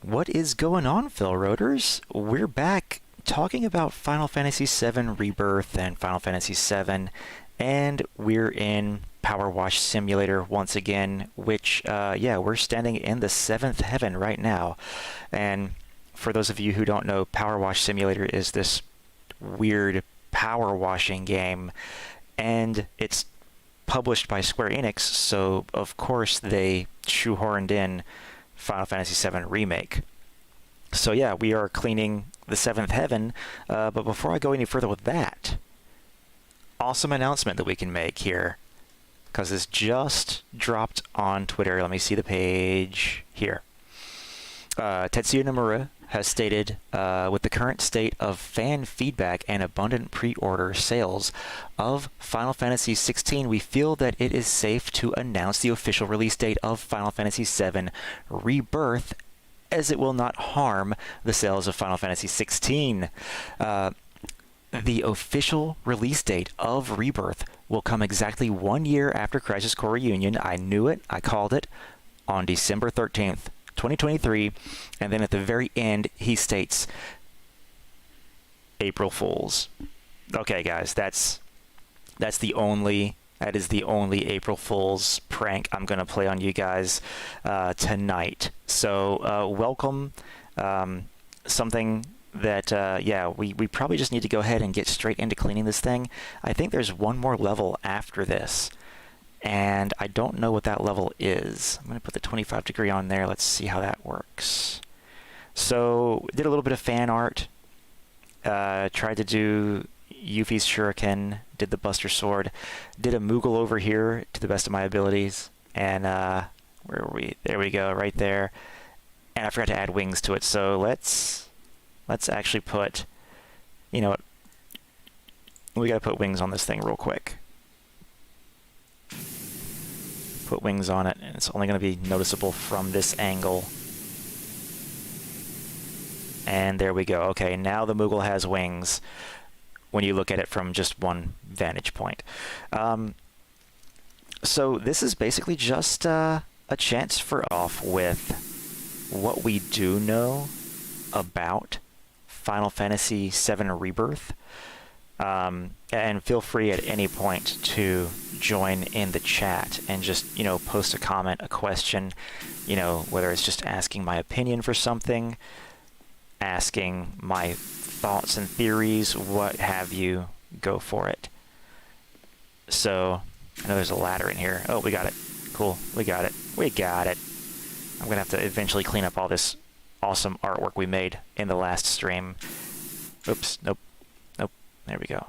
What is going on, Failroaders? We're back talking about Final Fantasy VII Rebirth and Final Fantasy VII, and we're in Power Wash Simulator once again, which, we're standing in the 7th heaven right now. And for those of you who don't know, Power Wash Simulator is this weird power washing game, and it's published by Square Enix, so of course they shoehorned in Final Fantasy VII Remake. So yeah, we are cleaning the 7th heaven, but before I go any further with that, awesome announcement that we can make here, because this just dropped on Twitter. Let me see the page here. Tetsuya Nomura has stated, with the current state of fan feedback and abundant pre-order sales of Final Fantasy XVI, we feel that it is safe to announce the official release date of Final Fantasy VII Rebirth, as it will not harm the sales of Final Fantasy XVI. The official release date of Rebirth will come exactly 1 year after Crisis Core Reunion. I knew it. I called it on December 13th. 2023, and then at the very end he states April Fools. Okay guys, that is the only April Fools prank I'm gonna play on you guys tonight. So welcome, something that we probably just need to go ahead and get straight into cleaning this thing. I think there's one more level after this, and I don't know what that level is. I'm going to put the 25 degree on there. Let's see how that works. So, did a little bit of fan art. Tried to do Yuffie's Shuriken. Did the Buster Sword. Did a Moogle over here to the best of my abilities. And, where were we? There we go, right there. And I forgot to add wings to it. So, let's actually put, you know what? We got to put wings on this thing real quick. Put wings on it, and it's only going to be noticeable from this angle. And there we go. Okay, now the Moogle has wings when you look at it from just one vantage point. So this is basically just a chance for off with what we do know about Final Fantasy VII Rebirth. And feel free at any point to join in the chat and just, post a comment, a question, whether it's just asking my opinion for something, asking my thoughts and theories, what have you, go for it. So, I know there's a ladder in here. Oh, we got it. Cool. We got it. We got it. I'm going to have to eventually clean up all this awesome artwork we made in the last stream. Oops. Nope. There we go.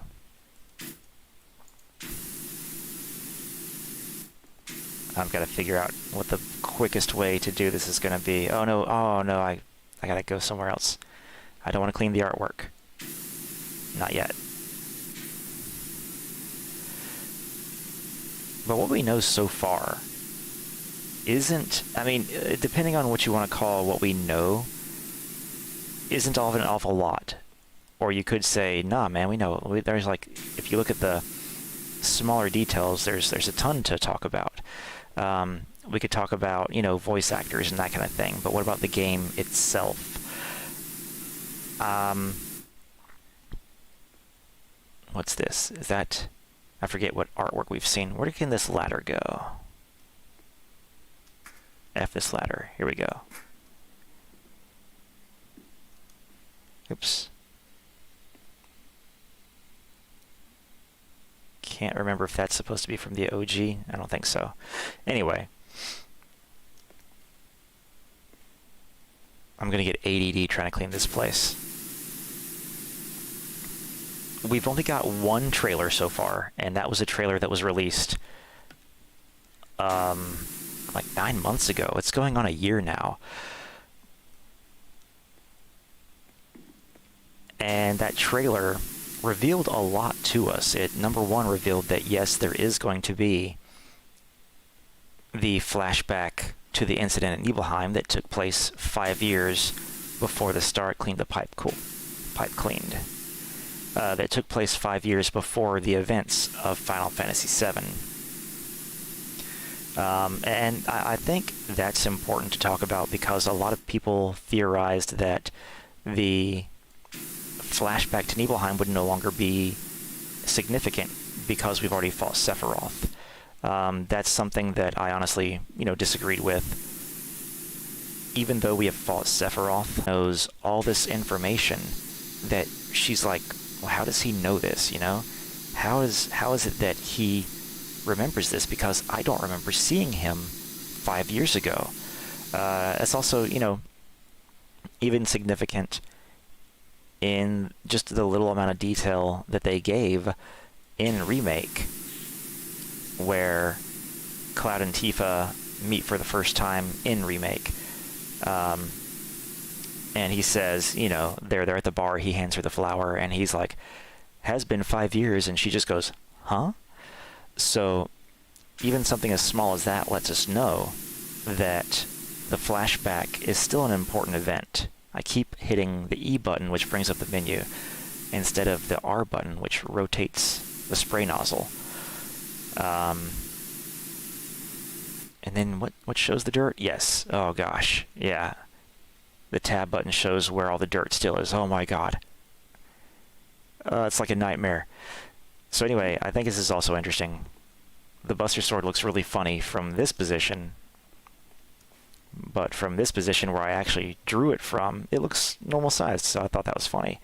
I've got to figure out what the quickest way to do this is going to be. Oh no, I got to go somewhere else. I don't want to clean the artwork. Not yet. But what we know so far isn't, depending on what you want to call what we know, isn't all of an awful lot. Or you could say, nah, man, we know. There's if you look at the smaller details, there's a ton to talk about. We could talk about, voice actors and that kind of thing. But what about the game itself? What's this? Is that... I forget what artwork we've seen. Where can this ladder go? F this ladder. Here we go. Oops. Can't remember if that's supposed to be from the OG. I don't think so. Anyway. I'm going to get ADD trying to clean this place. We've only got one trailer so far, and that was a trailer that was released like 9 months ago. It's going on a year now. And that trailer revealed a lot to us. It, number one, revealed that yes, there is going to be the flashback to the incident in Nibelheim that took place 5 years before the start cleaned the pipe cleaned. That took place 5 years before the events of Final Fantasy VII. And I think that's important to talk about because a lot of people theorized that the flashback to Nibelheim would no longer be significant because we've already fought Sephiroth. That's something that I honestly, disagreed with. Even though we have fought Sephiroth, knows all this information that she's like, well, how does he know this, How is it that he remembers this? Because I don't remember seeing him 5 years ago. That's also, even significant in just the little amount of detail that they gave in Remake, where Cloud and Tifa meet for the first time in Remake. And he says, they're at the bar, he hands her the flower, and he's like, has been 5 years, and she just goes, huh? So even something as small as that lets us know that the flashback is still an important event. I keep hitting the E button, which brings up the menu, instead of the R button, which rotates the spray nozzle. And then what shows the dirt? Yes. Oh gosh. Yeah. The tab button shows where all the dirt still is. Oh my god. It's like a nightmare. So anyway, I think this is also interesting. The Buster Sword looks really funny from this position, but from this position where I actually drew it from, it looks normal sized, so I thought that was funny.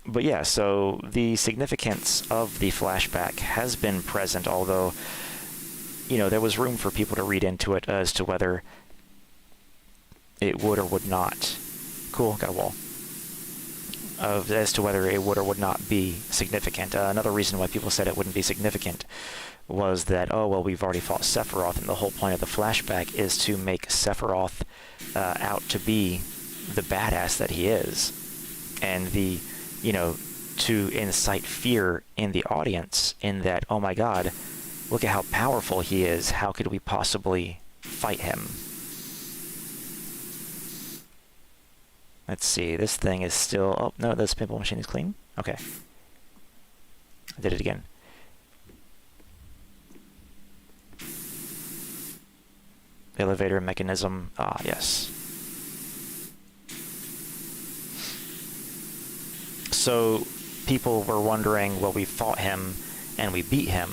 But yeah, so the significance of the flashback has been present, although, there was room for people to read into it as to whether it would or would not. Cool, got a wall. As to whether it would or would not be significant. Another reason why people said it wouldn't be significant was that, we've already fought Sephiroth, and the whole point of the flashback is to make Sephiroth out to be the badass that he is. And to incite fear in the audience in that, oh my god, look at how powerful he is, how could we possibly fight him? Let's see, this thing is still... Oh, no, this pinball machine is clean? Okay. I did it again. Elevator mechanism. Ah, yes. So, people were wondering, well, we fought him and we beat him.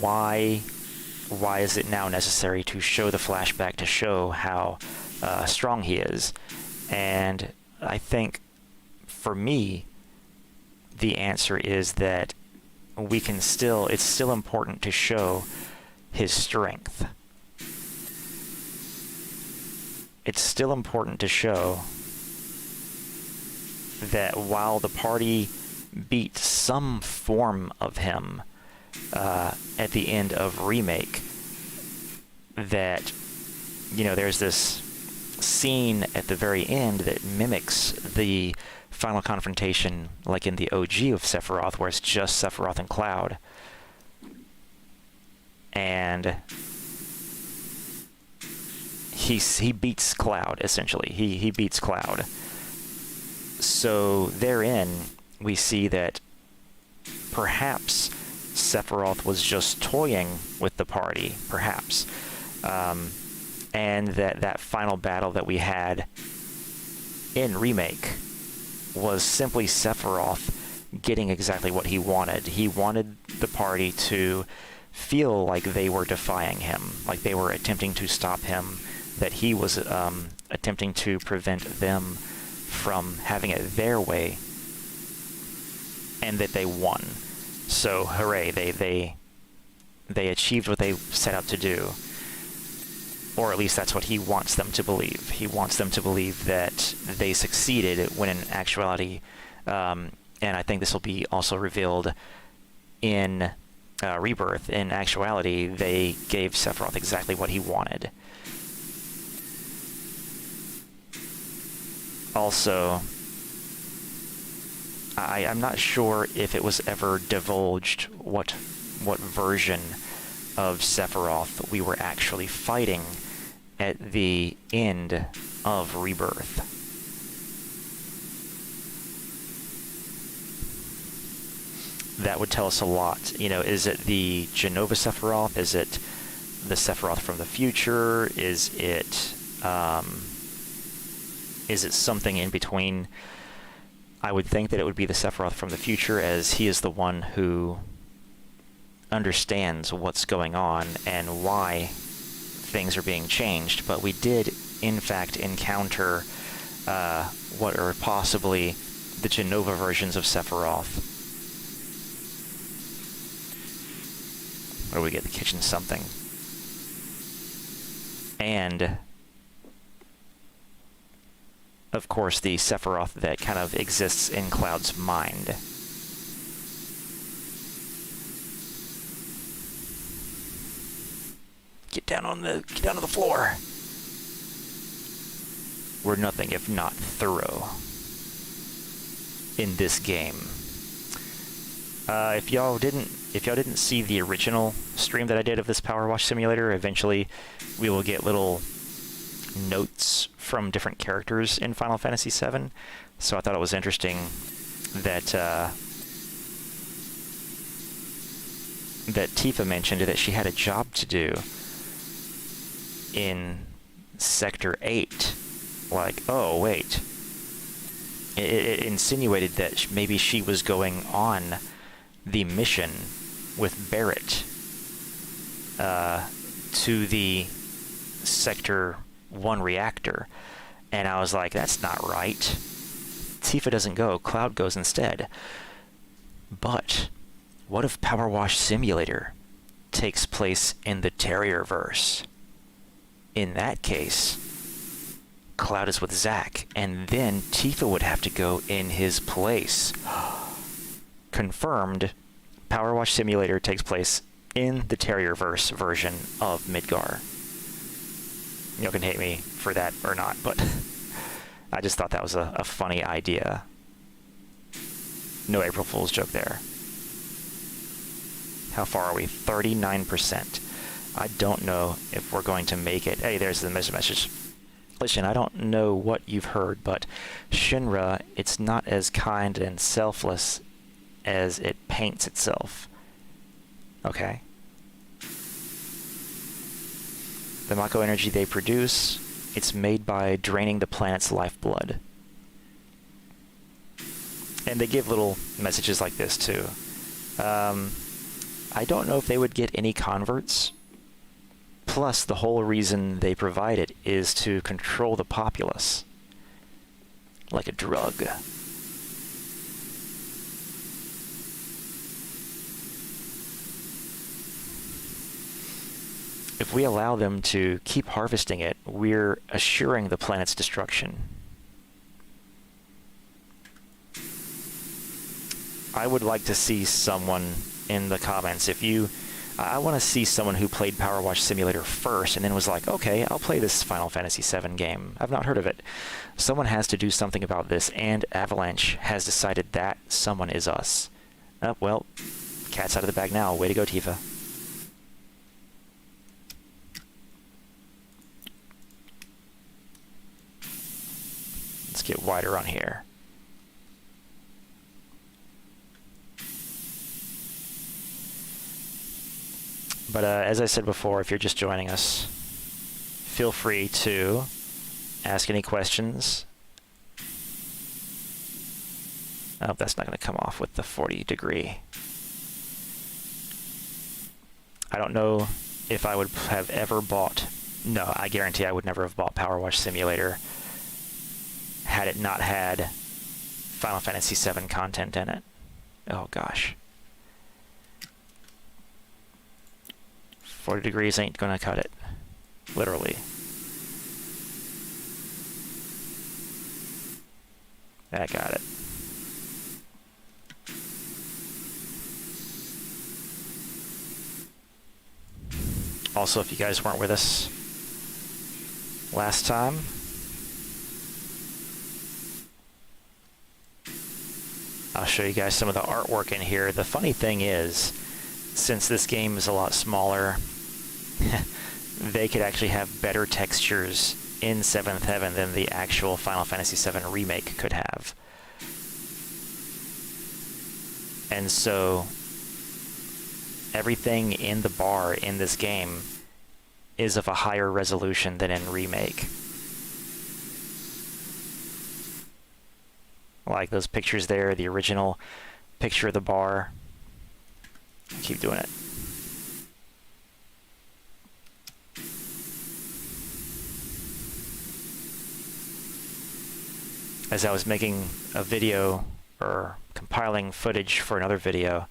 Why is it now necessary to show the flashback to show how strong he is? And I think, for me, the answer is that it's still important to show his strength. It's still important to show that while the party beat some form of him at the end of Remake, that, there's this scene at the very end that mimics the final confrontation like in the OG of Sephiroth, where it's just Sephiroth and Cloud. And he beats Cloud, essentially. He beats Cloud. So therein, we see that perhaps Sephiroth was just toying with the party, perhaps. And that final battle that we had in Remake was simply Sephiroth getting exactly what he wanted. He wanted the party to feel like they were defying him, like they were attempting to stop him, that he was attempting to prevent them from having it their way, and that they won. So, hooray, they achieved what they set out to do. Or at least that's what he wants them to believe. He wants them to believe that they succeeded, when in actuality, and I think this will be also revealed in Rebirth, in actuality, they gave Sephiroth exactly what he wanted. Also, I'm not sure if it was ever divulged what version of Sephiroth we were actually fighting at the end of Rebirth. that would tell us a lot. You know, is it the Genova Sephiroth? Is it the Sephiroth from the future? Is it something in between? I would think that it would be the Sephiroth from the future, as he is the one who understands what's going on and why things are being changed. But we did, in fact, encounter what are possibly the Genova versions of Sephiroth. Where we get the kitchen something. And of course, the Sephiroth that kind of exists in Cloud's mind. Get down on the floor. We're nothing if not thorough in this game. If y'all didn't see the original stream that I did of this Power Wash Simulator, eventually we will get little notes from different characters in Final Fantasy VII. So I thought it was interesting that that Tifa mentioned that she had a job to do in Sector 8. Like, oh wait, it insinuated that maybe she was going on the mission with Barrett to the Sector 1 reactor. And I was like, that's not right. Tifa doesn't go, Cloud goes instead. But what if Power Wash Simulator takes place in the Terrierverse? In that case, Cloud is with Zack, and then Tifa would have to go in his place. Confirmed, Power Wash Simulator takes place in the Terrierverse version of Midgar. You can hate me for that or not, but I just thought that was a funny idea. No April Fool's joke there. How far are we? 39%. I don't know if we're going to make it. Hey, there's the message. Listen, I don't know what you've heard, but Shinra, it's not as kind and selfless as it paints itself. Okay. The Mako energy they produce, it's made by draining the planet's lifeblood. And they give little messages like this, too. I don't know if they would get any converts. Plus, the whole reason they provide it is to control the populace. Like a drug. If we allow them to keep harvesting it, we're assuring the planet's destruction. I would like to see someone in the comments, I want to see someone who played Power Wash Simulator first and then was like, okay, I'll play this Final Fantasy VII game. I've not heard of it. Someone has to do something about this, and Avalanche has decided that someone is us. Oh, well, cat's out of the bag now. Way to go, Tifa. Let's get wider on here. But as I said before, if you're just joining us, feel free to ask any questions. Oh, that's not going to come off with the 40 degree. I don't know if I would have ever bought... No, I guarantee I would never have bought Power Wash Simulator had it not had Final Fantasy VII content in it. Oh, gosh. 40 degrees ain't gonna cut it. Literally. I got it. Also, if you guys weren't with us last time, I'll show you guys some of the artwork in here. The funny thing is, since this game is a lot smaller, they could actually have better textures in 7th Heaven than the actual Final Fantasy VII Remake could have. And so everything in the bar in this game is of a higher resolution than in Remake. Like those pictures there, the original picture of the bar. Keep doing it. As I was making a video or compiling footage for another video,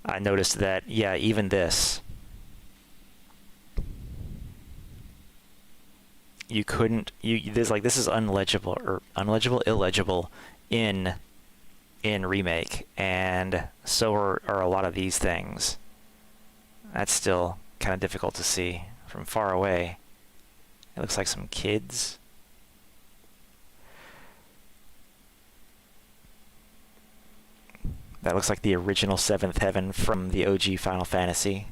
I noticed that, yeah, even this, you couldn't, this is unlegible, or illegible in Remake, and so are a lot of these things. That's still kind of difficult to see from far away. It looks like some kids. That looks like the original 7th Heaven from the OG Final Fantasy.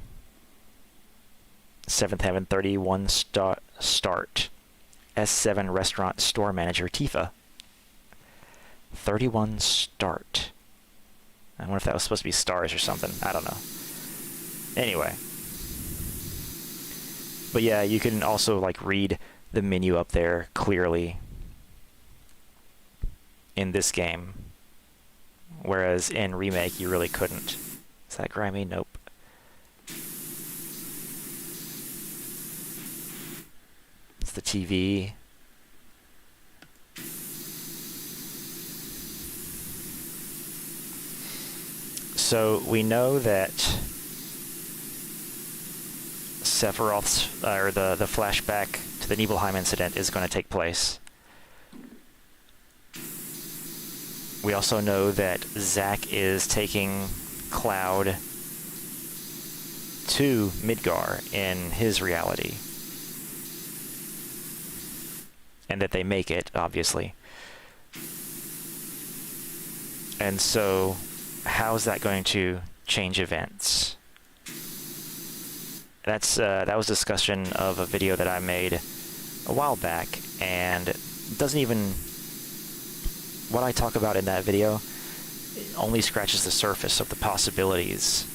7th Heaven 31 start. S7 Restaurant Store Manager Tifa. 31 start. I wonder if that was supposed to be stars or something. I don't know. Anyway. But yeah, you can also like read the menu up there clearly in this game. Whereas in Remake, you really couldn't. Is that grimy? Nope. It's the TV. So we know that Sephiroth's, or the flashback to the Nibelheim incident is going to take place. We also know that Zack is taking Cloud to Midgar in his reality. And that they make it, obviously. And so, how's that going to change events? That was discussion of a video that I made a while back, and it doesn't even... What I talk about in that video only scratches the surface of the possibilities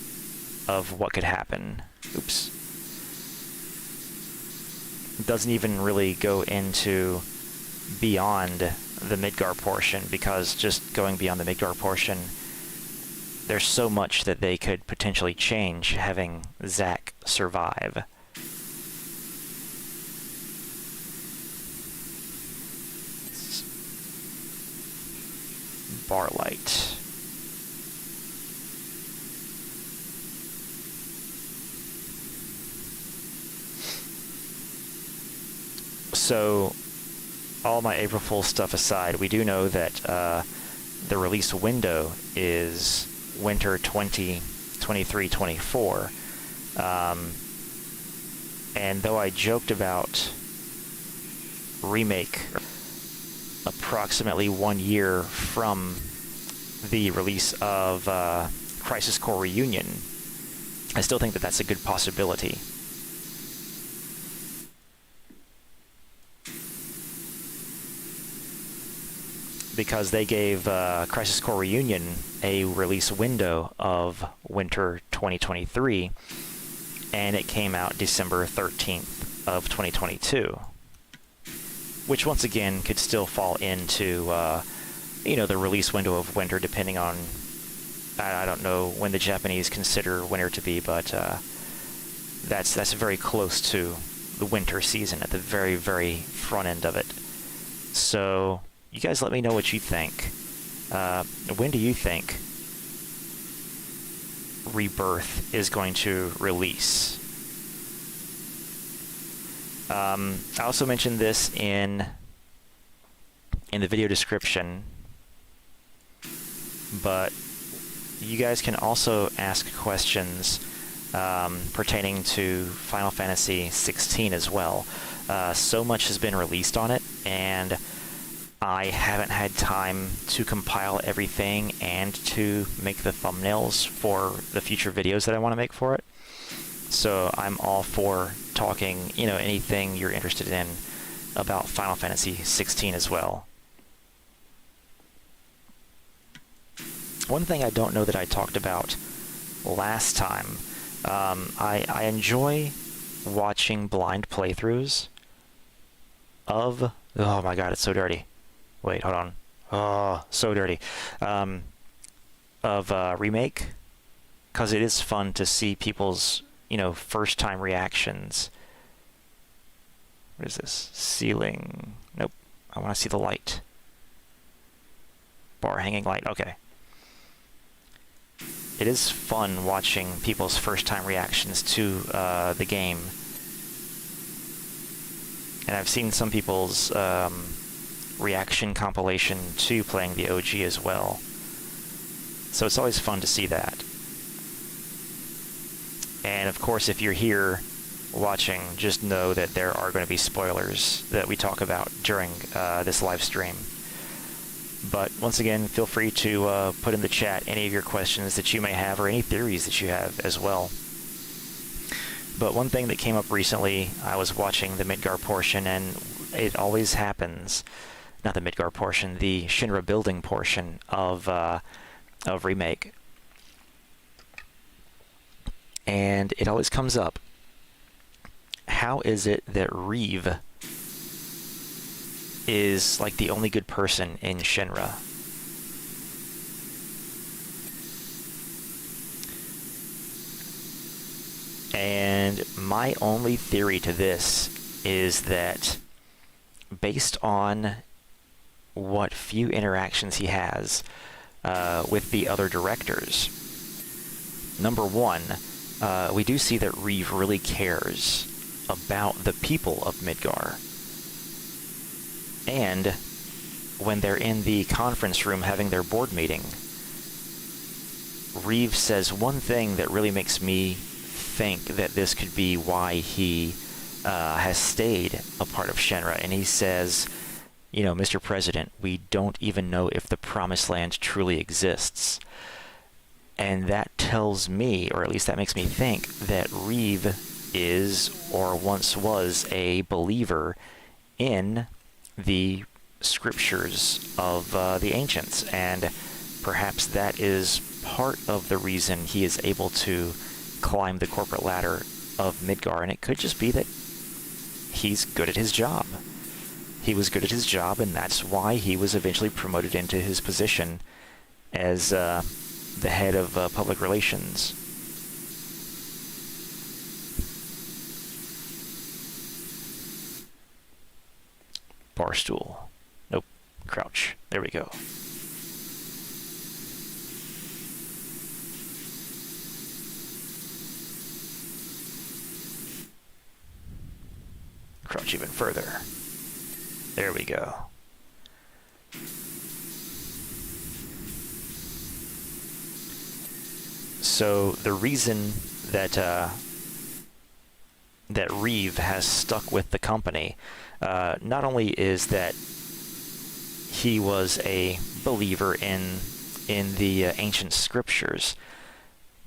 of what could happen. Oops. It doesn't even really go into beyond the Midgar portion, because just going beyond the Midgar portion, there's so much that they could potentially change having Zack survive. Bar light. So, all my April Fool's stuff aside, we do know that the release window is winter 2023-24. And though I joked about Remake approximately 1 year from the release of Crisis Core Reunion, I still think that that's a good possibility. Because they gave Crisis Core Reunion a release window of winter 2023, and it came out December 13th of 2022. Which once again could still fall into, the release window of winter, depending on, I don't know when the Japanese consider winter to be, but that's very close to the winter season at the very, very front end of it. So you guys let me know what you think. When do you think Rebirth is going to release? I also mentioned this in the video description, but you guys can also ask questions pertaining to Final Fantasy 16 as well. So much has been released on it, and I haven't had time to compile everything and to make the thumbnails for the future videos that I want to make for it. So I'm all for talking, anything you're interested in about Final Fantasy 16 as well. One thing I don't know that I talked about last time, I enjoy watching blind playthroughs of... Oh my god, it's so dirty. Wait, hold on. Oh, so dirty. Of Remake, because it is fun to see people's, first time reactions. What is this? Ceiling. Nope. I want to see the light. Bar hanging light. Okay. It is fun watching people's first time reactions to the game. And I've seen some people's reaction compilation to playing the OG as well. So it's always fun to see that. And of course, if you're here watching, just know that there are going to be spoilers that we talk about during this live stream. But once again, feel free to put in the chat any of your questions that you may have or any theories that you have as well. But one thing that came up recently, I was watching the Midgar portion, and it always happens, not the Midgar portion, the Shinra building portion of Remake. And it always comes up. How is it that Reeve is like the only good person in Shinra? And my only theory to this is that based on what few interactions he has with the other directors, number one, we do see that Reeve really cares about the people of Midgar. And when they're in the conference room having their board meeting, Reeve says one thing that really makes me think that this could be why he has stayed a part of Shinra. And he says, Mr. President, we don't even know if the Promised Land truly exists. And that tells me, or at least that makes me think, that Reeve is, or once was, a believer in the scriptures of the ancients. And perhaps that is part of the reason he is able to climb the corporate ladder of Midgar. And it could just be that he's good at his job. He was good at his job, and that's why he was eventually promoted into his position as the head of public relations. Barstool. Nope. Crouch. There we go. Crouch even further. There we go. So the reason that that Reeve has stuck with the company, not only is that he was a believer in the ancient scriptures,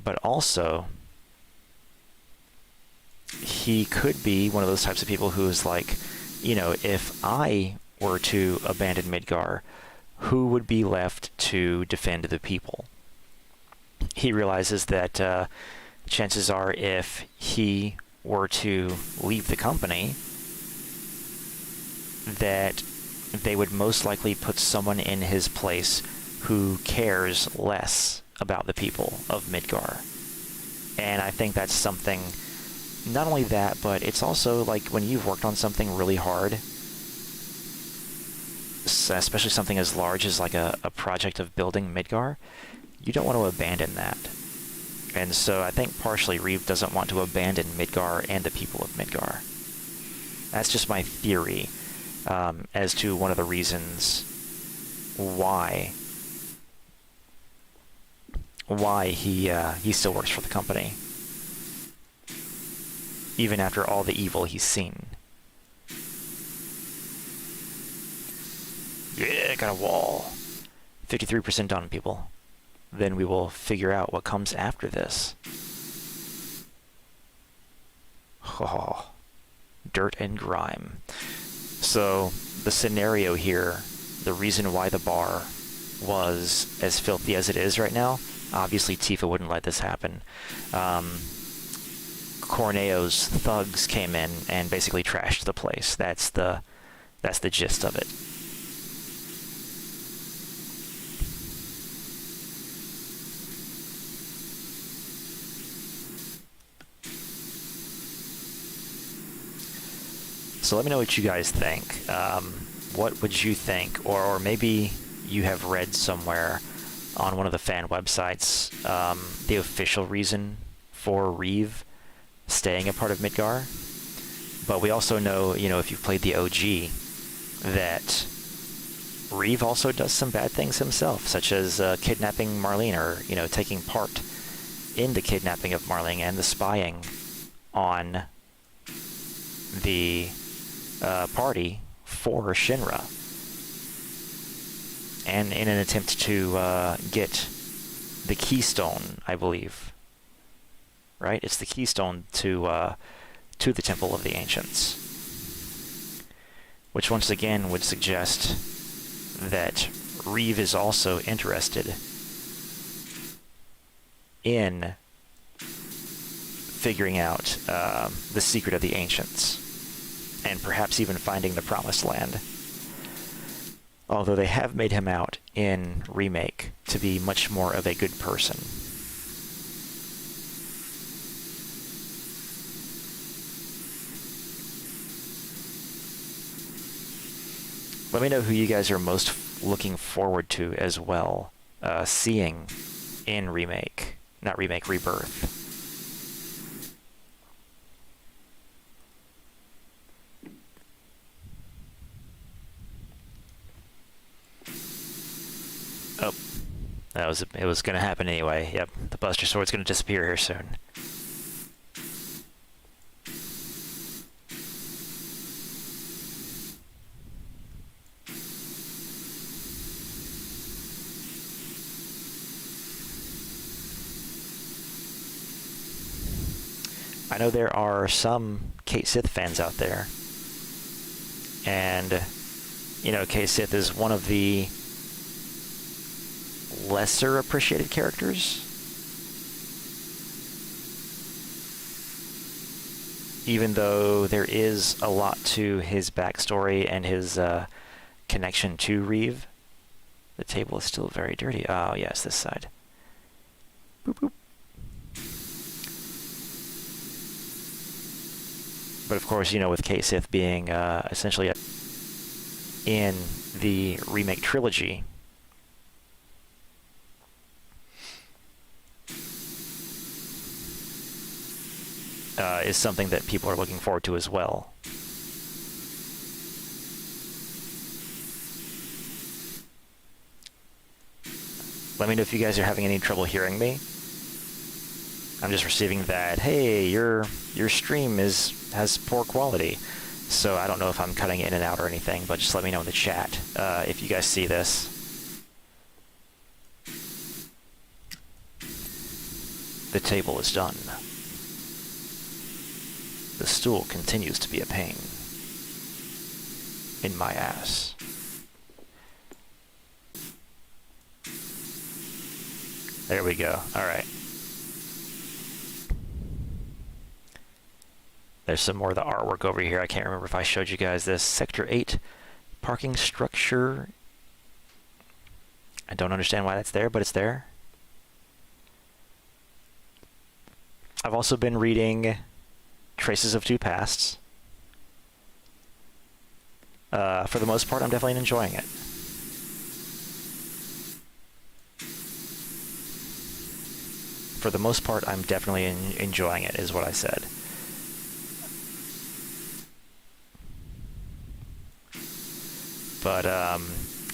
but also he could be one of those types of people who is like, if I were to abandon Midgar, who would be left to defend the people? He realizes that chances are if he were to leave the company, that they would most likely put someone in his place who cares less about the people of Midgar. And I think that's something, not only that, but it's also like when you've worked on something really hard, especially something as large as like a project of building Midgar, you don't want to abandon that. And so I think partially Reeve doesn't want to abandon Midgar and the people of Midgar. That's just my theory as to one of the reasons why he still works for the company, even after all the evil he's seen. Yeah, got a wall. 53% done, people. Then we will figure out what comes after this. Oh, dirt and grime. So the scenario here, the reason why the bar was as filthy as it is right now, obviously Tifa wouldn't let this happen. Corneo's thugs came in and basically trashed the place. That's the gist of it. So let me know what you guys think. What would you think? Or maybe you have read somewhere on one of the fan websites the official reason for Reeve staying a part of Midgar. But we also know, you know, if you've played the OG, that Reeve also does some bad things himself, such as kidnapping Marlene, or, you know, taking part in the kidnapping of Marlene and the spying on the party for Shinra, and in an attempt to get the keystone, I believe. Right? It's the keystone to the Temple of the Ancients, which once again would suggest that Reeve is also interested in figuring out the secret of the Ancients, and perhaps even finding the Promised Land. Although they have made him out in Remake to be much more of a good person. Let me know who you guys are most looking forward to as well, seeing in Remake. Not Remake, Rebirth. Oh, it was going to happen anyway. Yep, the Buster Sword's going to disappear here soon. I know there are some Kate Sith fans out there, and, you know, Kate Sith is one of the lesser appreciated characters, even though there is a lot to his backstory and his connection to Reeve. The table is still very dirty. Oh yes, this side. Boop boop. But of course, you know, with Kate Sith being essentially in the Remake trilogy, is something that people are looking forward to as well. Let me know if you guys are having any trouble hearing me. I'm just receiving that, hey, your stream has poor quality. So I don't know if I'm cutting in and out or anything, but just let me know in the chat if you guys see this. The table is done. The stool continues to be a pain in my ass. There we go. All right. There's some more of the artwork over here. I can't remember if I showed you guys this. Sector 8 parking structure. I don't understand why that's there, but it's there. I've also been reading Traces of Two Pasts. For the most part, I'm definitely enjoying it. For the most part, I'm definitely enjoying it, is what I said. But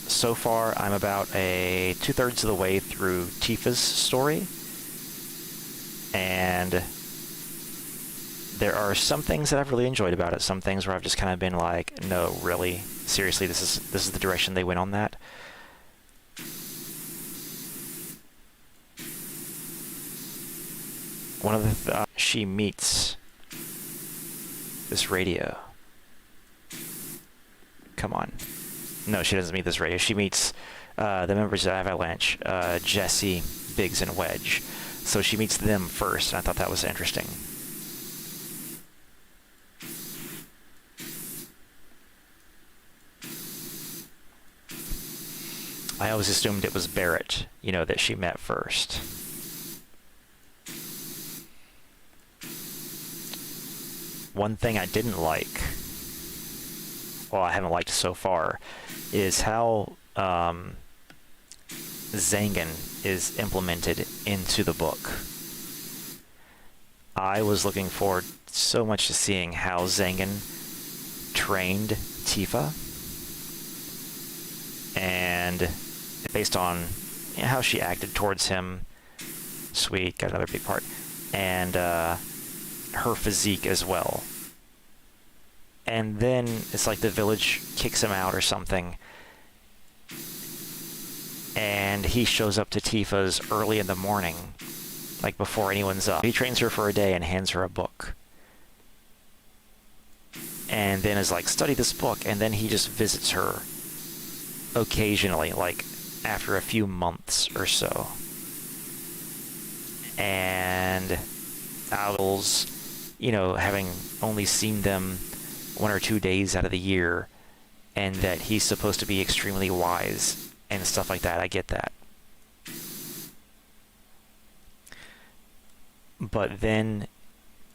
so far, I'm about 2/3 of the way through Tifa's story. And there are some things that I've really enjoyed about it. Some things where I've just kind of been like, no, really? Seriously, this is the direction they went on that? One of the she meets this radio. Come on. No, she doesn't meet this radio. She meets the members of Avalanche, Jesse, Biggs, and Wedge. So she meets them first, and I thought that was interesting. I always assumed it was Barrett, you know, that she met first. One thing I didn't like, well, I haven't liked so far, is how Zangan is implemented into the book. I was looking forward so much to seeing how Zangan trained Tifa, and based on how she acted towards him, sweet, got another big part, and her physique as well. And then it's like the village kicks him out or something, and he shows up to Tifa's early in the morning, like before anyone's up. He trains her for a day and hands her a book. And then is like, study this book, and then he just visits her occasionally, like after a few months or so. And Owls, you know, having only seen them 1 or 2 days out of the year, and that he's supposed to be extremely wise and stuff like that. I get that. But then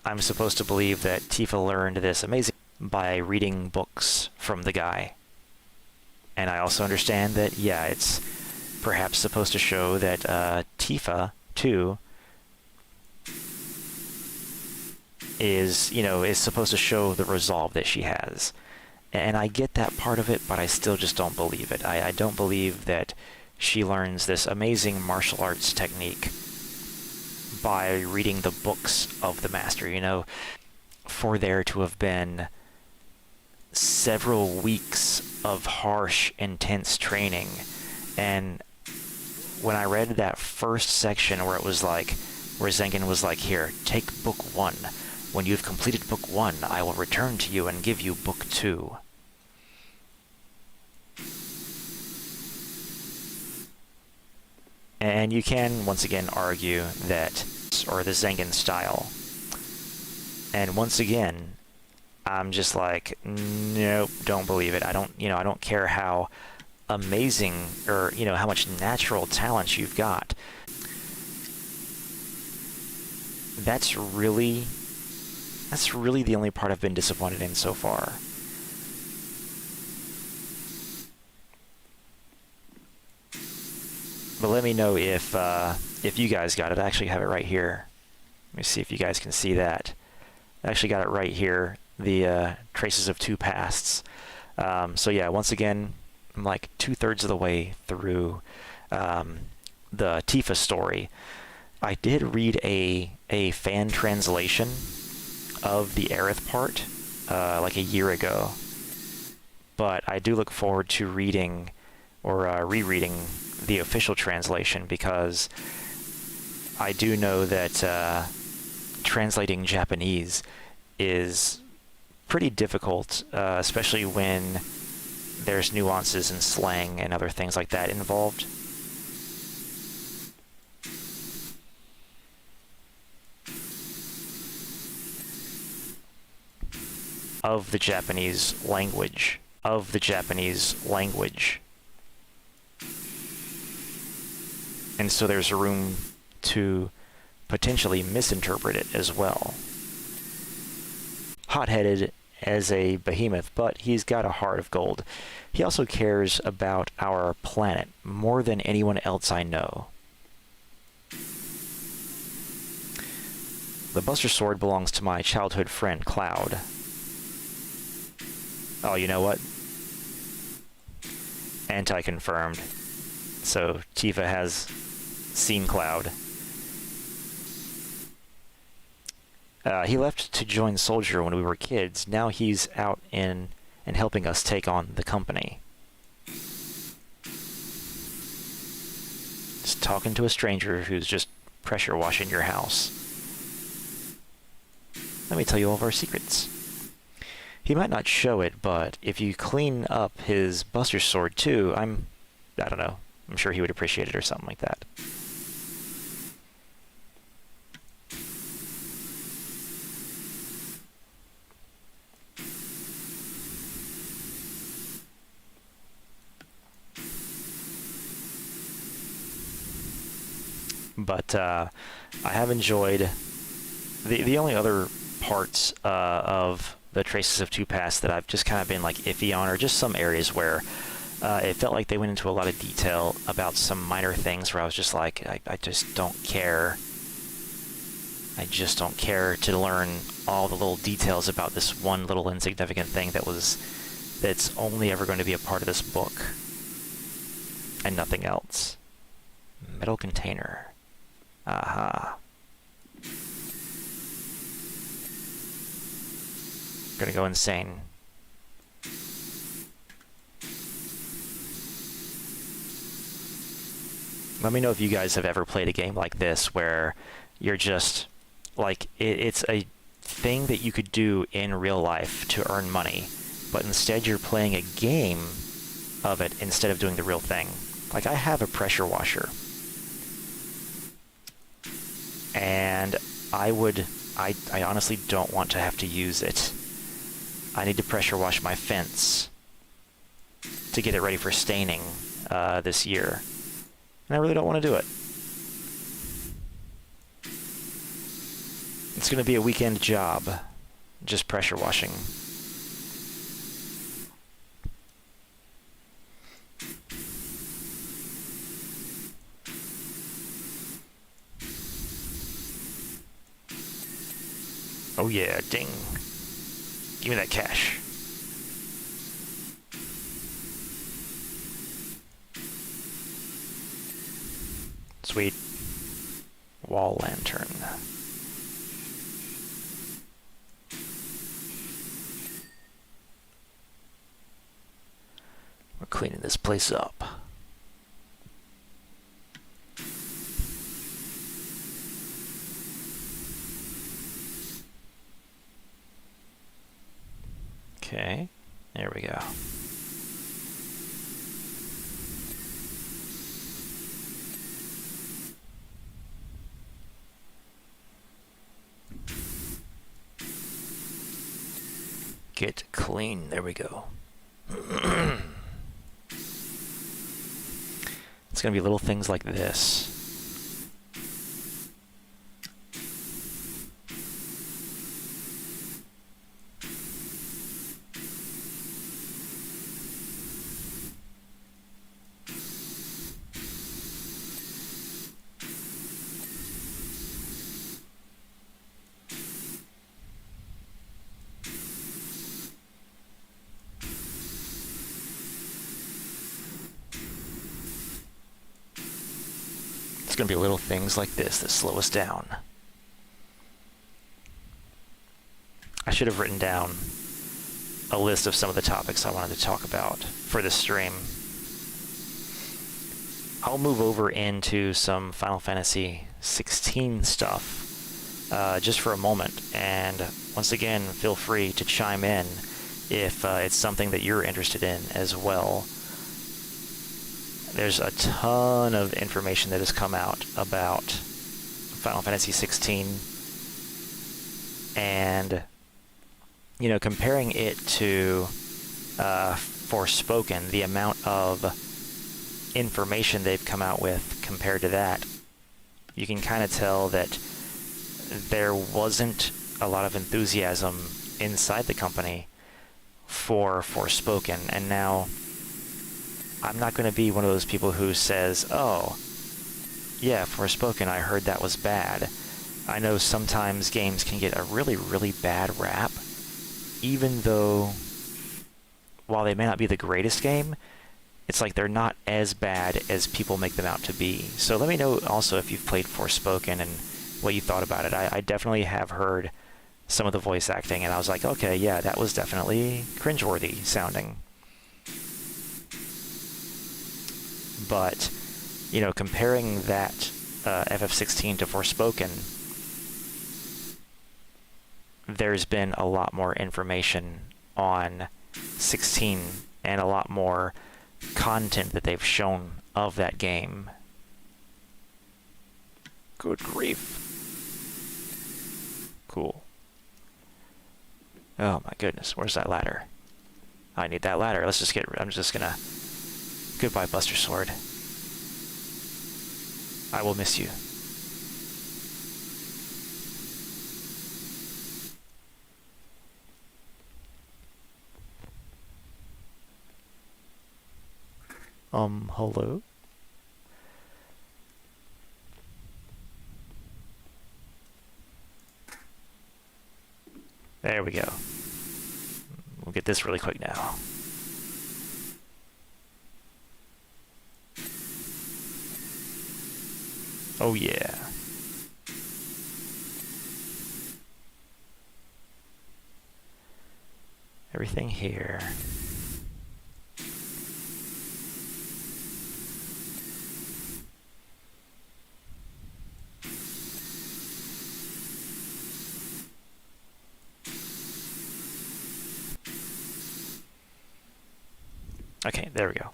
I'm supposed to believe that Tifa learned this amazing by reading books from the guy. And I also understand that, yeah, it's perhaps supposed to show that Tifa, too, is, you know, is supposed to show the resolve that she has. And I get that part of it, but I still just don't believe it. I don't believe that she learns this amazing martial arts technique by reading the books of the master, you know. For there to have been several weeks of harsh, intense training, and when I read that first section where it was like, where Zangan was like, here, take book 1. When you've completed book 1, I will return to you and give you book 2. And you can, once again, argue that, or the Zangan style. And once again, I'm just like, nope, don't believe it. I don't care how amazing, or, you know, how much natural talent you've got. That's really the only part I've been disappointed in so far. But let me know if you guys got it. I actually have it right here. Let me see if you guys can see that. I actually got it right here. The Traces of Two Pasts. So yeah, once again, I'm like 2/3 of the way through the Tifa story. I did read a fan translation of the Aerith part like a year ago, but I do look forward to reading or rereading the official translation, because I do know that translating Japanese is pretty difficult, especially when there's nuances and slang and other things like that involved. Of the Japanese language. And so there's room to potentially misinterpret it as well. Hot-headed as a behemoth, but he's got a heart of gold. He also cares about our planet more than anyone else I know. The Buster Sword belongs to my childhood friend, Cloud. Oh, you know what? Anti-confirmed. So Tifa has seen Cloud. He left to join Soldier when we were kids. Now he's out in and helping us take on the company. Just talking to a stranger who's just pressure washing your house. Let me tell you all of our secrets. He might not show it, but if you clean up his Buster Sword too, I don't know, I'm sure he would appreciate it or something like that. But I have enjoyed the only other parts of the Traces of Two Paths that I've just kind of been like iffy on, or just some areas where it felt like they went into a lot of detail about some minor things where I was just like, I just don't care. I just don't care to learn all the little details about this one little insignificant thing that's only ever going to be a part of this book and nothing else. Metal container. Aha. Gonna go insane. Let me know if you guys have ever played a game like this where you're just like it's a thing that you could do in real life to earn money, but instead you're playing a game of it instead of doing the real thing. Like, I have a pressure washer, and I honestly don't want to have to use it. I need to pressure wash my fence to get it ready for staining this year, and I really don't want to do it. It's going to be a weekend job, just pressure washing. Oh yeah, ding. Give me that cash. Sweet. Wall lantern. We're cleaning this place up. Okay, there we go. Get clean, there we go. It's gonna be little things like this. It's going to be little things like this that slow us down. I should have written down a list of some of the topics I wanted to talk about for this stream. I'll move over into some Final Fantasy 16 stuff just for a moment, and once again, feel free to chime in if it's something that you're interested in as well. There's a ton of information that has come out about Final Fantasy 16, and, you know, comparing it to Forspoken, the amount of information they've come out with compared to that, you can kind of tell that there wasn't a lot of enthusiasm inside the company for Forspoken, and now I'm not going to be one of those people who says, oh, yeah, Forspoken, I heard that was bad. I know sometimes games can get a really, really bad rap, even though, while they may not be the greatest game, it's like they're not as bad as people make them out to be. So let me know also if you've played Forspoken and what you thought about it. I definitely have heard some of the voice acting, and I was like, okay, yeah, that was definitely cringeworthy sounding. But, you know, comparing that FF16 to Forspoken, there's been a lot more information on 16 and a lot more content that they've shown of that game. Good grief. Cool. Oh my goodness, where's that ladder? I need that ladder. Let's just get... I'm just gonna... Goodbye, Buster Sword. I will miss you. Hello? There we go. We'll get this really quick now. Oh yeah. Everything here. Okay, there we go.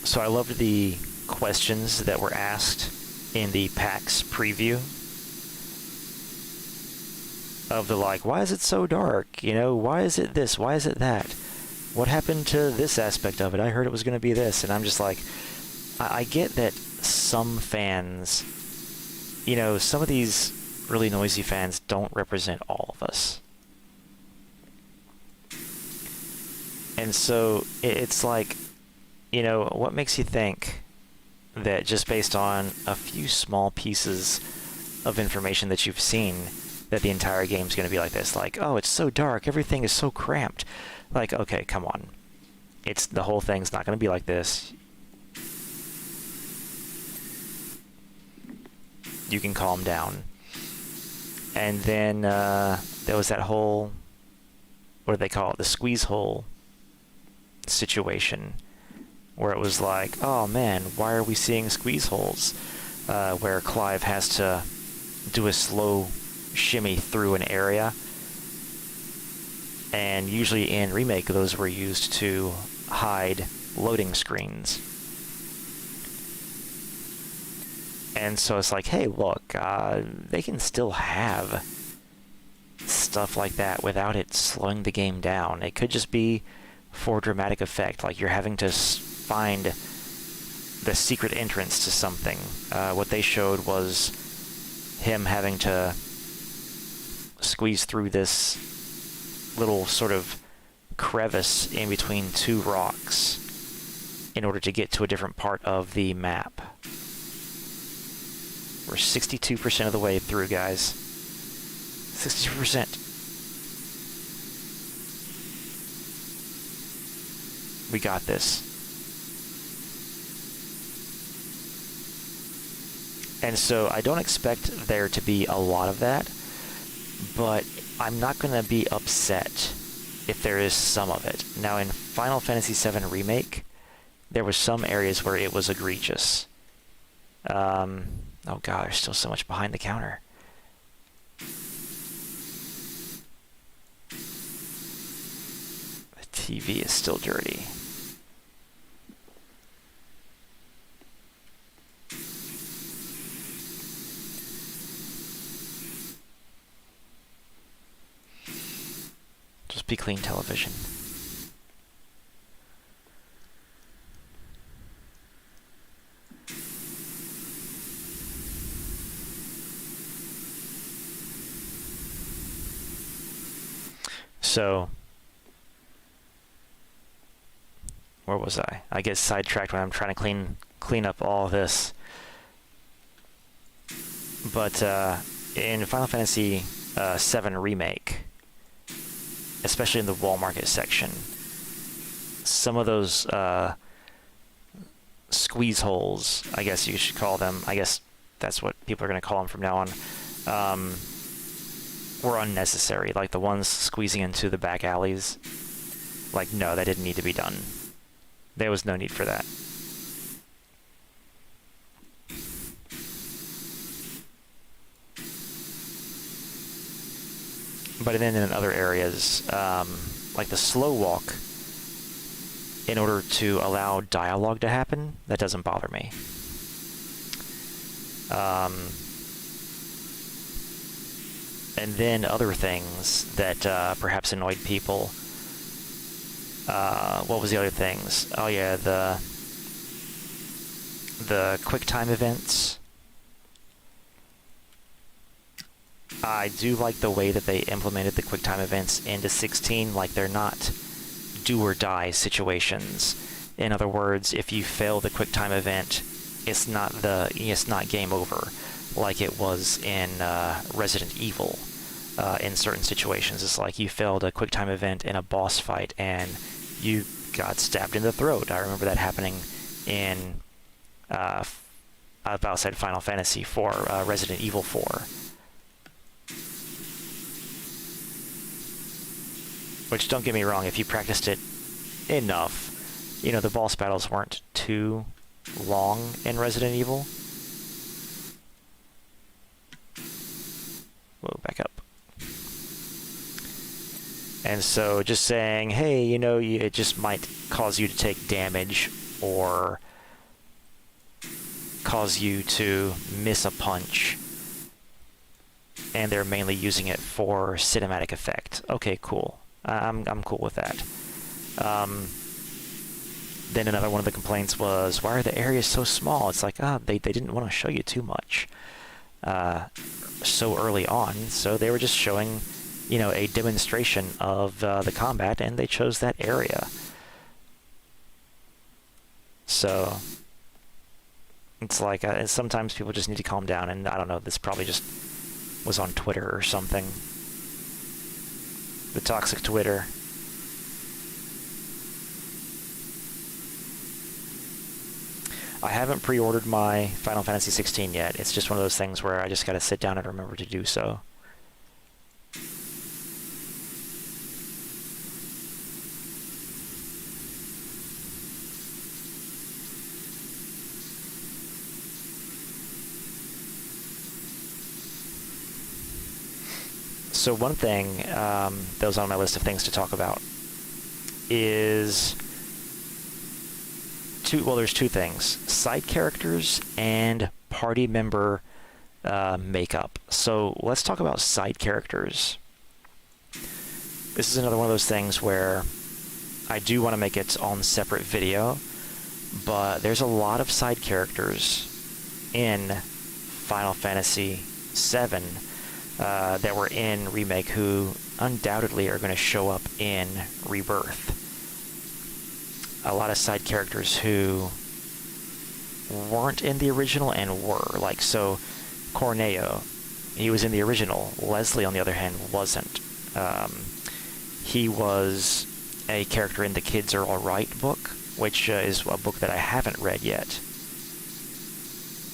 So I loved the questions that were asked in the PAX preview of the like, why is it so dark? You know, why is it this? Why is it that? What happened to this aspect of it? I heard it was going to be this. And I'm just like, I get that some fans, you know, some of these really noisy fans don't represent all of us. And so it's like, you know, what makes you think that just based on a few small pieces of information that you've seen that the entire game's going to be like this? Like, oh, it's so dark, everything is so cramped. Like, okay, come on. It's the whole thing's not going to be like this. You can calm down. And then there was that whole, what do they call it, the squeeze hole situation, where it was like, oh man, why are we seeing squeeze holes? Where Clive has to do a slow shimmy through an area. And usually in Remake, those were used to hide loading screens. And so it's like, hey, look, they can still have stuff like that without it slowing the game down. It could just be for dramatic effect, like you're having to find the secret entrance to something. What they showed was him having to squeeze through this little sort of crevice in between two rocks in order to get to a different part of the map. We're 62% of the way through, guys. 62%. We got this. And so I don't expect there to be a lot of that, but I'm not going to be upset if there is some of it. Now, in Final Fantasy VII Remake, there were some areas where it was egregious. Oh god, there's still so much behind the counter. The TV is still dirty. Just be clean television. So, where was I? I get sidetracked when I'm trying to clean up all this. But in Final Fantasy VII Remake, especially in the wall market section, some of those squeeze holes, I guess you should call them, I guess that's what people are going to call them from now on, were unnecessary. Like the ones squeezing into the back alleys. Like, no, that didn't need to be done. There was no need for that. But then in other areas, like the slow walk, in order to allow dialogue to happen, that doesn't bother me. And then other things that perhaps annoyed people. What was the other things? Oh yeah, the QuickTime events. I do like the way that they implemented the QuickTime events into 16. Like, they're not do or die situations. In other words, if you fail the QuickTime event, it's not game over, like it was in Resident Evil. In certain situations, it's like you failed a QuickTime event in a boss fight and you got stabbed in the throat. I remember that happening in outside Final Fantasy IV, Resident Evil 4. Which, don't get me wrong, if you practiced it enough, you know, the boss battles weren't too long in Resident Evil. Whoa, back up. And so just saying, hey, you know, it just might cause you to take damage or cause you to miss a punch, and they're mainly using it for cinematic effect. Okay, cool. I'm cool with that. Then another one of the complaints was, why are the areas so small? It's like, they didn't want to show you too much so early on, so they were just showing, you know, a demonstration of the combat, and they chose that area. So it's like, sometimes people just need to calm down, and I don't know, this probably just was on Twitter or something. The toxic Twitter. I haven't pre-ordered my Final Fantasy 16 yet. It's just one of those things where I just gotta sit down and remember to do so. So one thing that was on my list of things to talk about is there's two things: side characters and party member makeup. So let's talk about side characters. This is another one of those things where I do want to make its own separate video, but there's a lot of side characters in Final Fantasy VII that were in Remake who undoubtedly are going to show up in Rebirth. A lot of side characters who weren't in the original and were. Like, so Corneo, he was in the original. Leslie, on the other hand, wasn't. He was a character in the Kids Are Alright book, which is a book that I haven't read yet.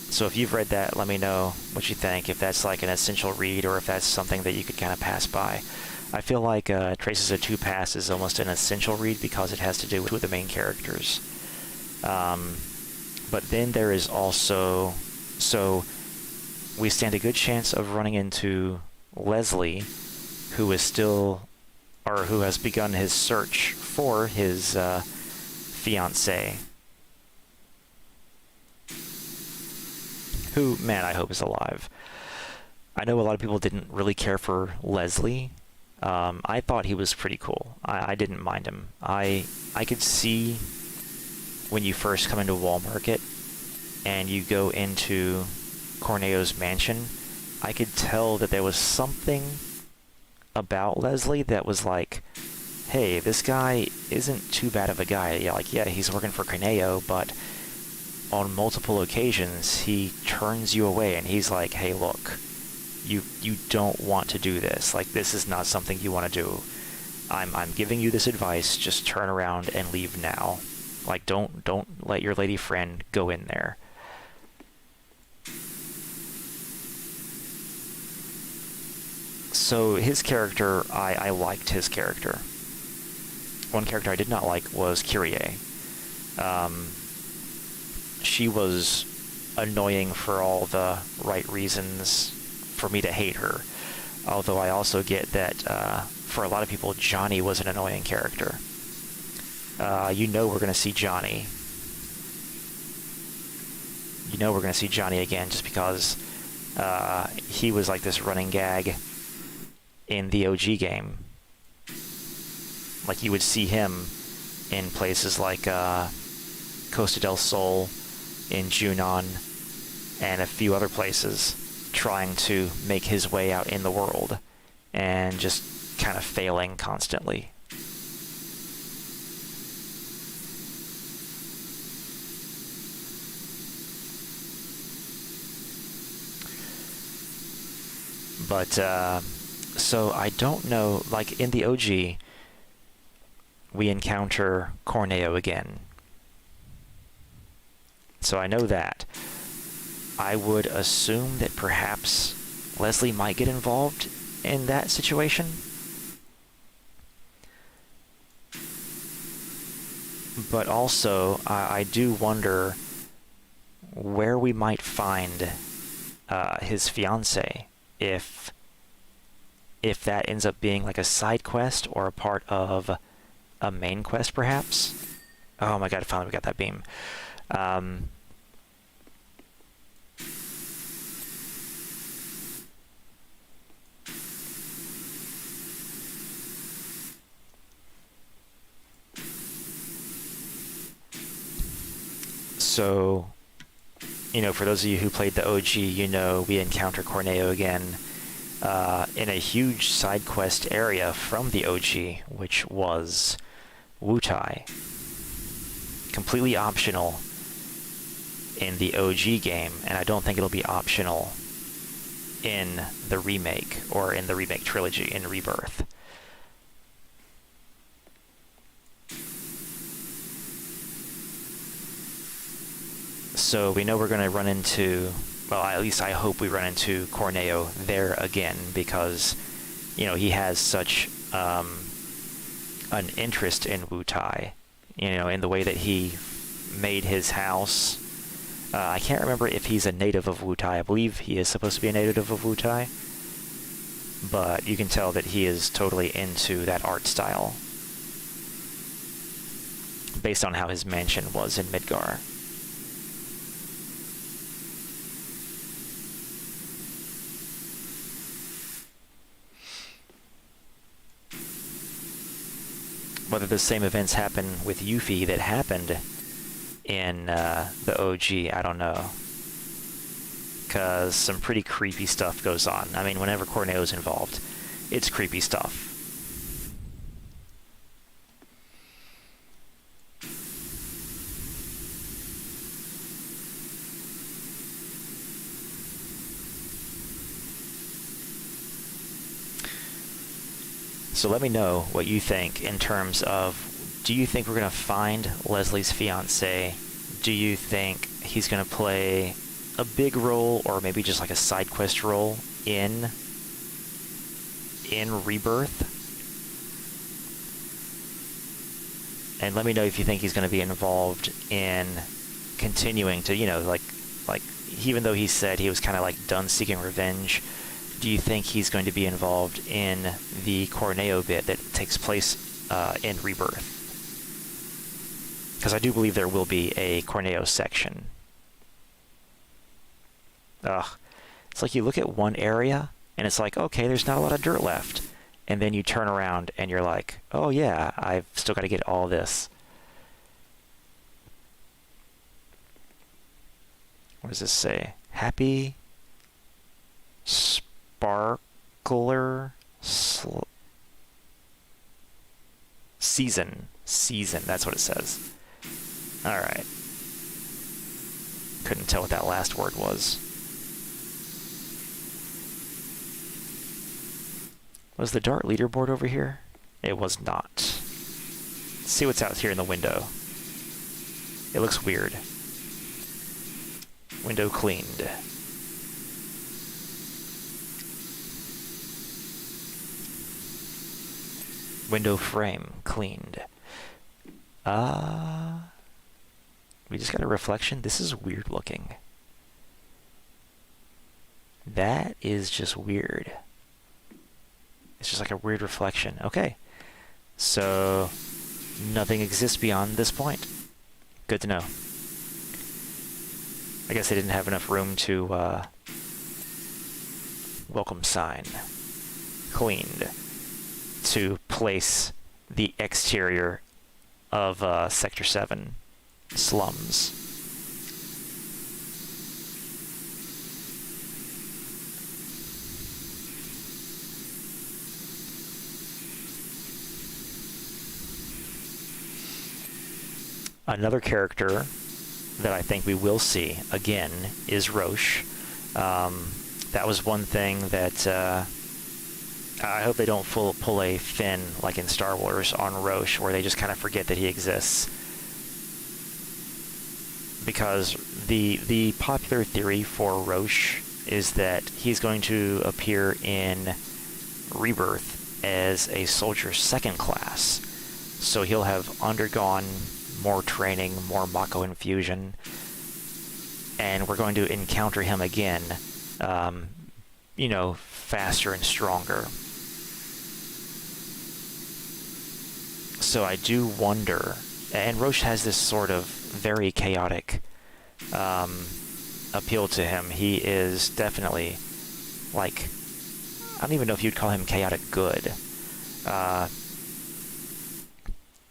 So if you've read that, let me know what you think, if that's like an essential read or if that's something that you could kind of pass by. I feel like Traces of Two Paths is almost an essential read because it has to do with the main characters. But then there is also... So we stand a good chance of running into Leslie, who is still... or who has begun his search for his fiancée. Who, man, I hope is alive. I know a lot of people didn't really care for Leslie. I thought he was pretty cool. I didn't mind him. I could see when you first come into Wall Market and you go into Corneo's mansion, I could tell that there was something about Leslie that was like, hey, this guy isn't too bad of a guy. Yeah, he's working for Corneo, but on multiple occasions he turns you away and he's like, hey, look, you don't want to do this. Like, this is not something you want to do. I'm giving you this advice, just turn around and leave now. Like, don't let your lady friend go in there. So his character, I liked his character. One character I did not like was Kyrie. She was annoying for all the right reasons for me to hate her. Although I also get that for a lot of people, Johnny was an annoying character. You know we're going to see Johnny. You know we're going to see Johnny again just because he was like this running gag in the OG game. Like you would see him in places like Costa del Sol, in Junon, and a few other places, trying to make his way out in the world and just kind of failing constantly. But so I don't know, like in the OG we encounter Corneo again, so I know that. I would assume that perhaps Leslie might get involved in that situation. But also, I do wonder where we might find his fiancée, if that ends up being like a side quest or a part of a main quest, perhaps. Oh my god, finally we got that beam. So, you know, for those of you who played the OG, you know we encounter Corneo again in a huge side quest area from the OG, which was Wutai. Completely optional in the OG game, and I don't think it'll be optional in the remake, or in the remake trilogy in Rebirth. So we know we're going to run into, well, at least I hope we run into Corneo there again, because, you know, he has such an interest in Wutai, you know, in the way that he made his house. I can't remember if he's a native of Wutai. I believe he is supposed to be a native of Wutai, but you can tell that he is totally into that art style based on how his mansion was in Midgar. Whether the same events happen with Yuffie that happened in the OG, I don't know. Because some pretty creepy stuff goes on. I mean, whenever Corneo's involved, it's creepy stuff. So let me know what you think in terms of, do you think we're going to find Leslie's fiancé? Do you think he's going to play a big role, or maybe just like a side quest role in Rebirth? And let me know if you think he's going to be involved in continuing to, you know, like even though he said he was kind of like done seeking revenge, do you think he's going to be involved in the Corneo bit that takes place in Rebirth? Because I do believe there will be a Corneo section. Ugh. It's like you look at one area, and it's like, okay, there's not a lot of dirt left. And then you turn around, and you're like, oh yeah, I've still got to get all this. What does this say? Happy Sparkler Season. That's what it says. Alright. Couldn't tell what that last word was. Was the Dart leaderboard over here? It was not. Let's see what's out here in the window. It looks weird. Window cleaned. Window frame cleaned. We just got a reflection. This is weird looking. That is just weird. It's just like a weird reflection. Okay. So nothing exists beyond this point. Good to know. I guess they didn't have enough room to welcome sign cleaned to place the exterior of Sector 7 slums. Another character that I think we will see again is Roche. That was one thing that I hope they don't pull a Finn like in Star Wars on Roche, where they just kind of forget that he exists. Because the popular theory for Roche is that he's going to appear in Rebirth as a soldier second class. So he'll have undergone more training, more Mako infusion, and we're going to encounter him again, you know, faster and stronger. So I do wonder, and Roche has this sort of very chaotic appeal to him. He is definitely, like, I don't even know if you'd call him chaotic good.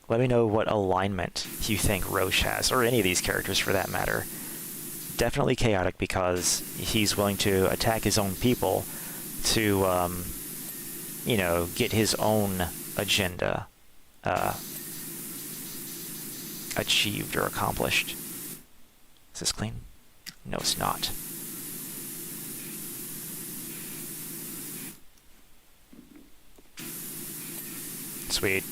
Let me know what alignment you think Roche has, or any of these characters for that matter. Definitely chaotic because he's willing to attack his own people to, you know, get his own agenda achieved or accomplished. Is this clean? No, it's not. Sweet.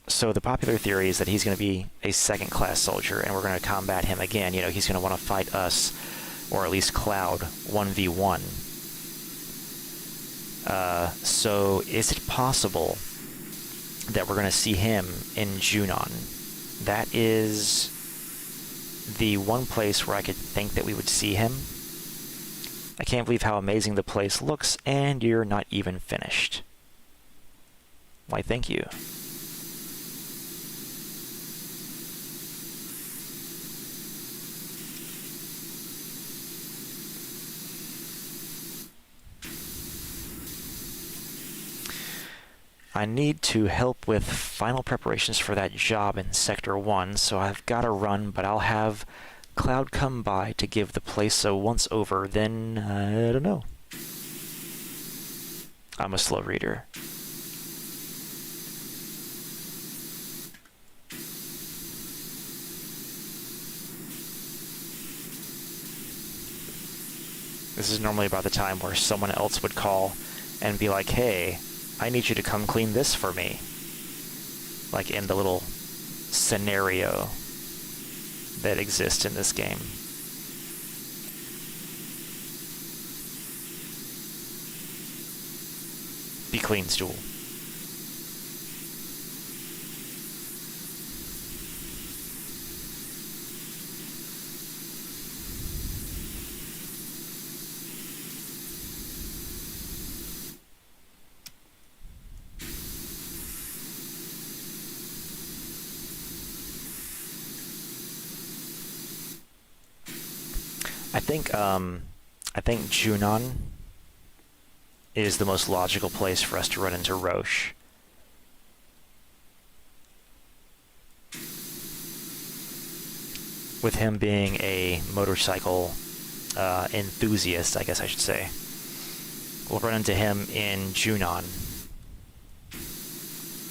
So the popular theory is that he's going to be a second-class soldier, and we're going to combat him again. You know, he's going to want to fight us, or at least Cloud, 1v1. So is it possible that we're going to see him in Junon? That is the one place where I could think that we would see him. I can't believe how amazing the place looks, and you're not even finished. Why, thank you. I need to help with final preparations for that job in Sector 1, so I've got to run, but I'll have Cloud come by to give the place a once-over, then, I don't know. I'm a slow reader. This is normally about the time where someone else would call and be like, hey, I need you to come clean this for me. Like in the little scenario that exists in this game. Be clean, stool. I think Junon is the most logical place for us to run into Roche. With him being a motorcycle enthusiast, I guess I should say. We'll run into him in Junon,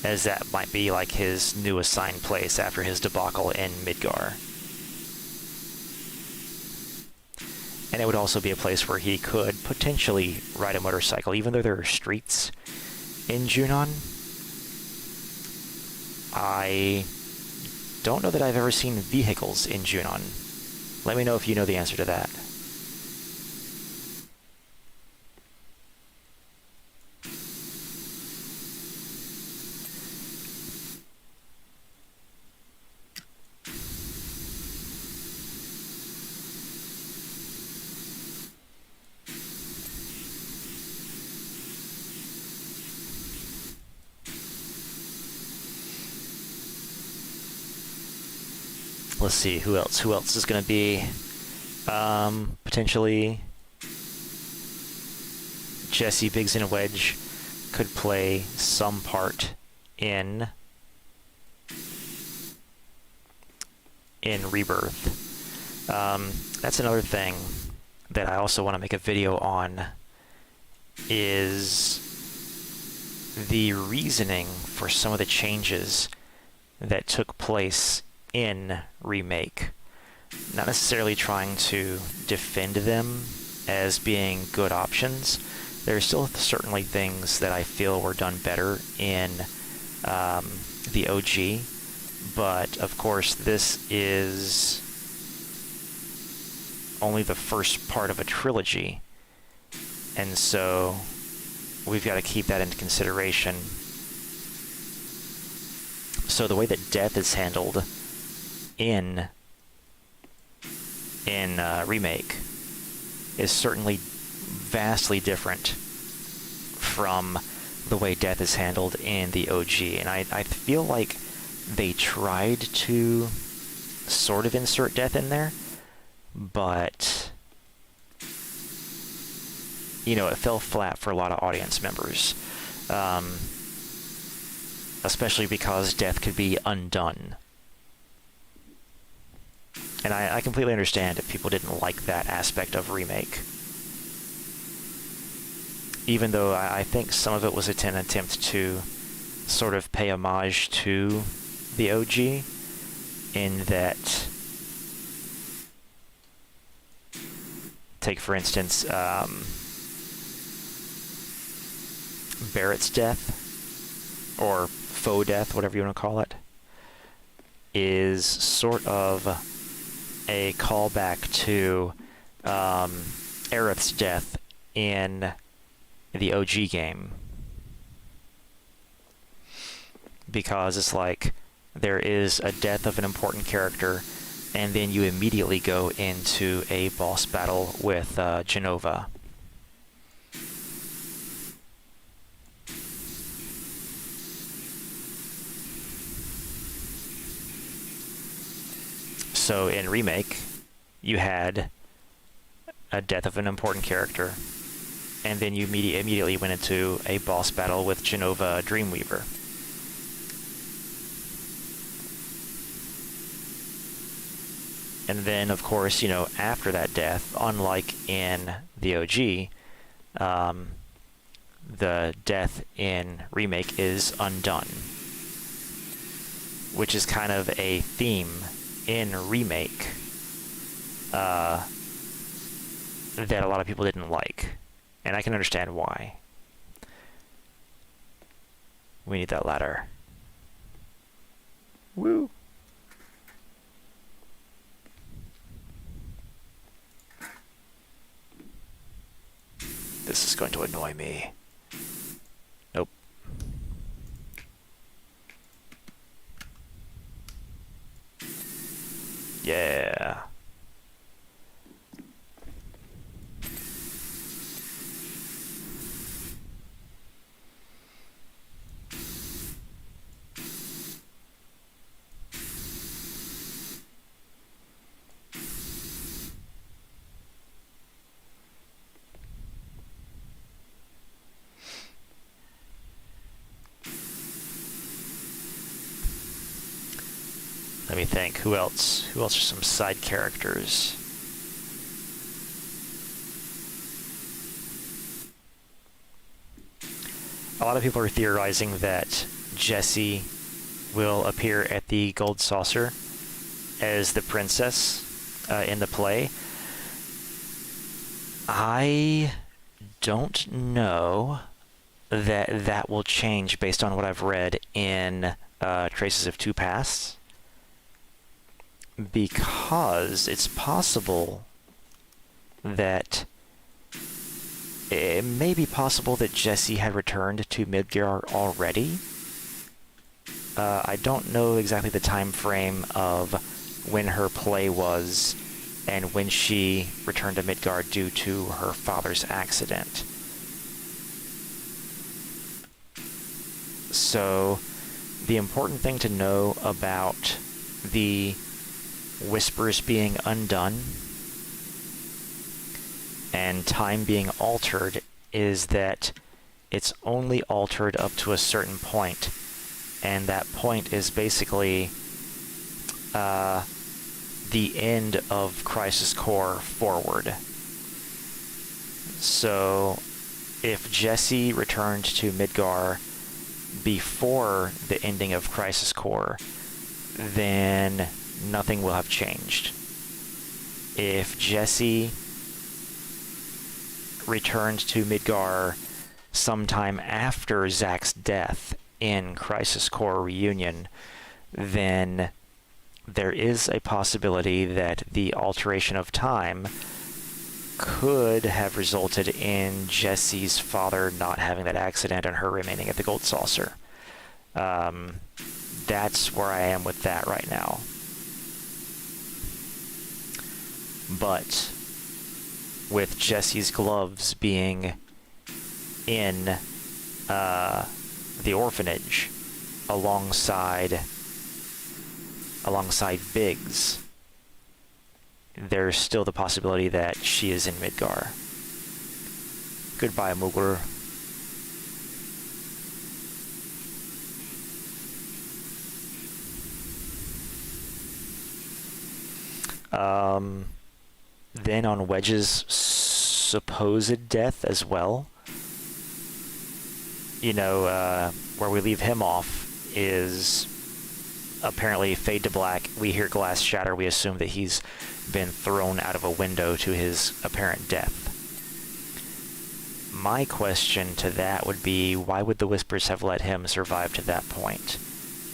as that might be like his new assigned place after his debacle in Midgar. And it would also be a place where he could potentially ride a motorcycle, even though there are streets in Junon. I don't know that I've ever seen vehicles in Junon. Let me know if you know the answer to that. let's see, who else? Who else is going to be potentially Jesse, Biggs, and Wedge could play some part in Rebirth. That's another thing that I also want to make a video on, is the reasoning for some of the changes that took place in Remake. Not necessarily trying to defend them as being good options. There are still certainly things that I feel were done better in the OG, but of course this is only the first part of a trilogy, and so we've got to keep that into consideration. So the way that death is handled in Remake is certainly vastly different from the way death is handled in the OG, and I feel like they tried to sort of insert death in there, but you know, it fell flat for a lot of audience members, especially because death could be undone. And I completely understand if people didn't like that aspect of Remake. Even though I think some of it was an attempt to sort of pay homage to the OG, in that, take for instance, Barrett's death, or faux death, whatever you want to call it, is sort of a callback to Aerith's death in the OG game, because it's like there is a death of an important character, and then you immediately go into a boss battle with Genova. So in Remake, you had a death of an important character, and then you immediately went into a boss battle with Genova Dreamweaver. And then, of course, you know, after that death, unlike in the OG, the death in Remake is undone, which is kind of a theme in Remake that a lot of people didn't like. And I can understand why. We need that ladder. Woo! This is going to annoy me. Nope. Yeah. Let me think. Who else? Who else are some side characters? A lot of people are theorizing that Jessie will appear at the Gold Saucer as the princess in the play. I don't know that that will change based on what I've read in Traces of Two Pasts, because it's possible that it may be possible that Jessie had returned to Midgar already. I don't know exactly the time frame of when her play was and when she returned to Midgar due to her father's accident. So the important thing to know about the whispers being undone and time being altered is that it's only altered up to a certain point, and that point is basically the end of Crisis Core forward. So if Jesse returned to Midgar before the ending of Crisis Core, then nothing will have changed. If Jesse returned to Midgar sometime after Zack's death in Crisis Core Reunion, then there is a possibility that the alteration of time could have resulted in Jesse's father not having that accident and her remaining at the Gold Saucer. That's where I am with that right now. But with Jesse's gloves being in the orphanage alongside Biggs, there's still the possibility that she is in Midgar. Goodbye, Moogle. Then on Wedge's supposed death as well, you know, where we leave him off is apparently fade to black. We hear glass shatter. We assume that he's been thrown out of a window to his apparent death. My question to that would be, why would the Whispers have let him survive to that point?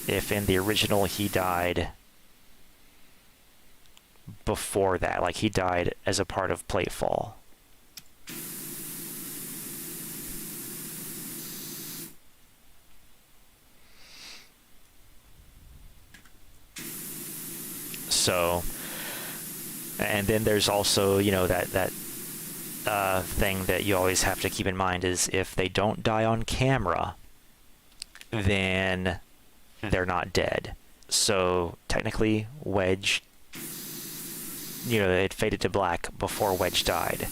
If in the original he died before that, like he died as a part of Platefall. So, and then there's also, you know, that thing that you always have to keep in mind is if they don't die on camera, then they're not dead. So technically, Wedge, you know, it faded to black before Wedge died,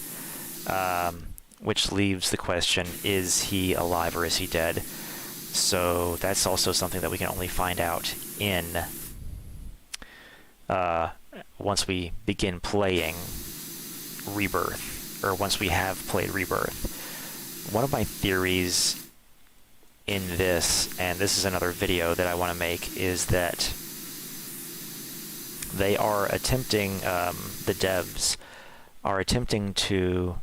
which leaves the question, is he alive or is he dead? So that's also something that we can only find out in once we begin playing Rebirth, or once we have played Rebirth. One of my theories in this, and this is another video that I want to make, is that they are attempting, the devs are attempting to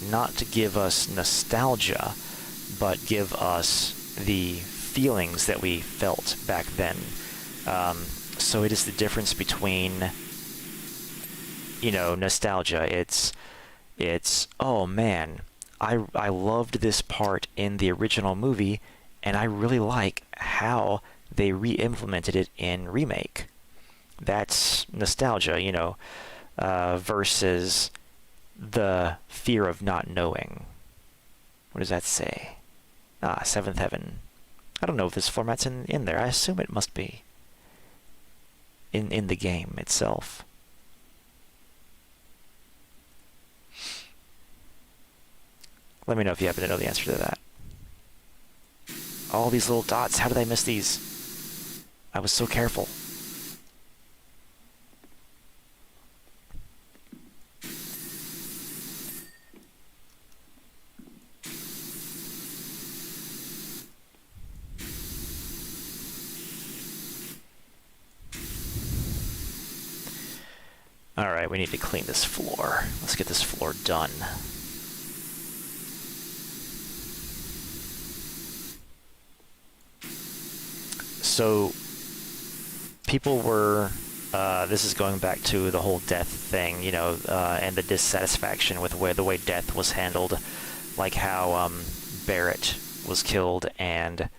not to give us nostalgia, but give us the feelings that we felt back then. So it is the difference between, you know, nostalgia. It's oh man, I loved this part in the original movie, and I really like how they re-implemented it in Remake. That's nostalgia, you know, versus the fear of not knowing. What does that say? Seventh Heaven. I don't know if this format's in there. I assume it must be in the game itself. Let me know if you happen to know the answer to that. All these little dots, how did I miss these? I was so careful. Alright, we need to clean this floor. Let's get this floor done. So, people were, this is going back to the whole death thing, you know, and the dissatisfaction with the way death was handled, like how Barrett was killed and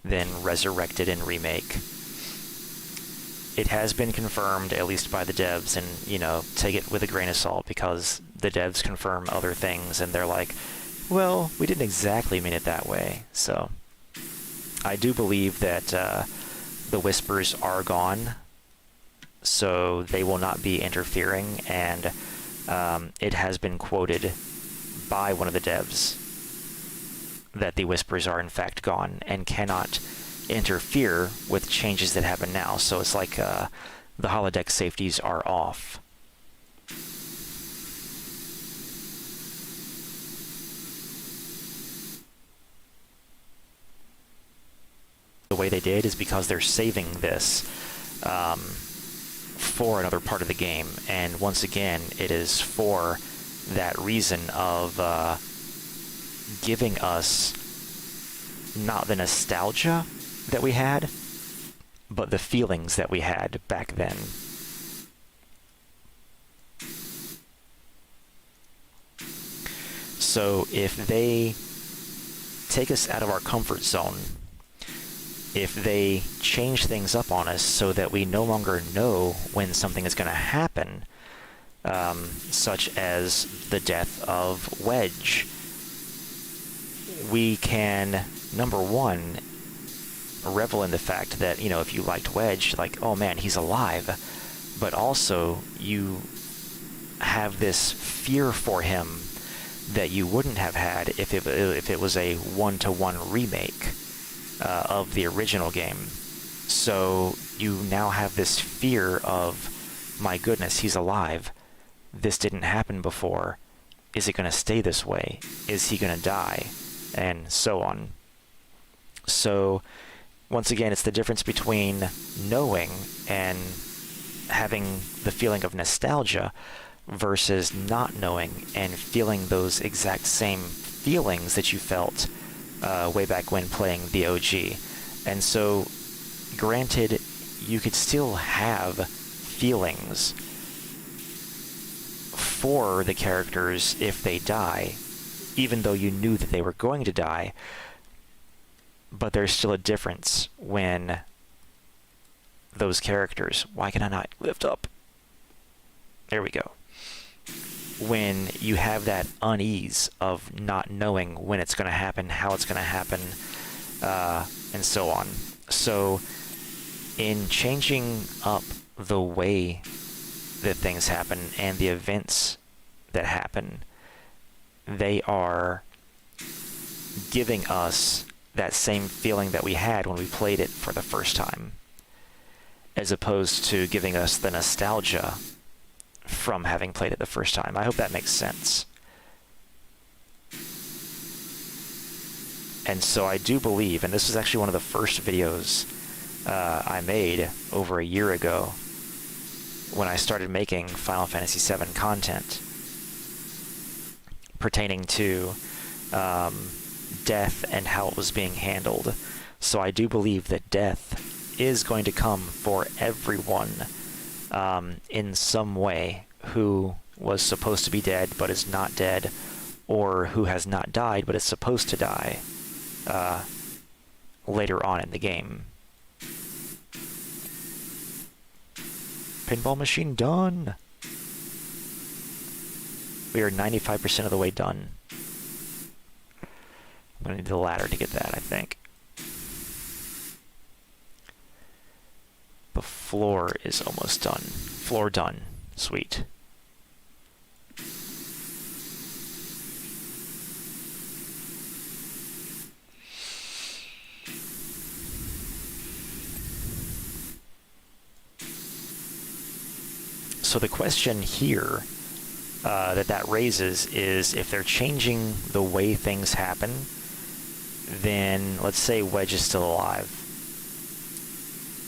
then resurrected in Remake. It has been confirmed, at least by the devs, and, you know, take it with a grain of salt, because the devs confirm other things, and they're like, well, we didn't exactly mean it that way. So, I do believe that the Whispers are gone, so they will not be interfering, and it has been quoted by one of the devs that the Whispers are in fact gone and cannot interfere with changes that happen now. So it's like the holodeck safeties are off. The way they did is because they're saving this for another part of the game, and once again, it is for that reason of giving us not the nostalgia that we had, but the feelings that we had back then. So if they take us out of our comfort zone, if they change things up on us so that we no longer know when something is going to happen, such as the death of Wedge, we can, number one, revel in the fact that, you know, if you liked Wedge, like, oh man, he's alive, but also you have this fear for him that you wouldn't have had if it was a one-to-one remake of the original game. So you now have this fear of, my goodness, he's alive. This didn't happen before. Is it going to stay this way? Is he going to die? And so on. So once again, it's the difference between knowing and having the feeling of nostalgia versus not knowing and feeling those exact same feelings that you felt way back when playing the OG. And so, granted, you could still have feelings for the characters if they die, even though you knew that they were going to die, but there's still a difference when those characters... Why can I not lift up? There we go. When you have that unease of not knowing when it's going to happen, how it's going to happen, and so on. So, in changing up the way that things happen and the events that happen, they are giving us that same feeling that we had when we played it for the first time, as opposed to giving us the nostalgia from having played it the first time. I hope that makes sense. And so I do believe, and this is actually one of the first videos I made over a year ago when I started making Final Fantasy VII content pertaining to death and how it was being handled. So I do believe that death is going to come for everyone in some way who was supposed to be dead but is not dead, or who has not died but is supposed to die later on in the game. Pinball machine done! We are 95% of the way done. I'm going to need the ladder to get that, I think. The floor is almost done. Floor done. Sweet. So the question here that raises is, if they're changing the way things happen, then let's say Wedge is still alive.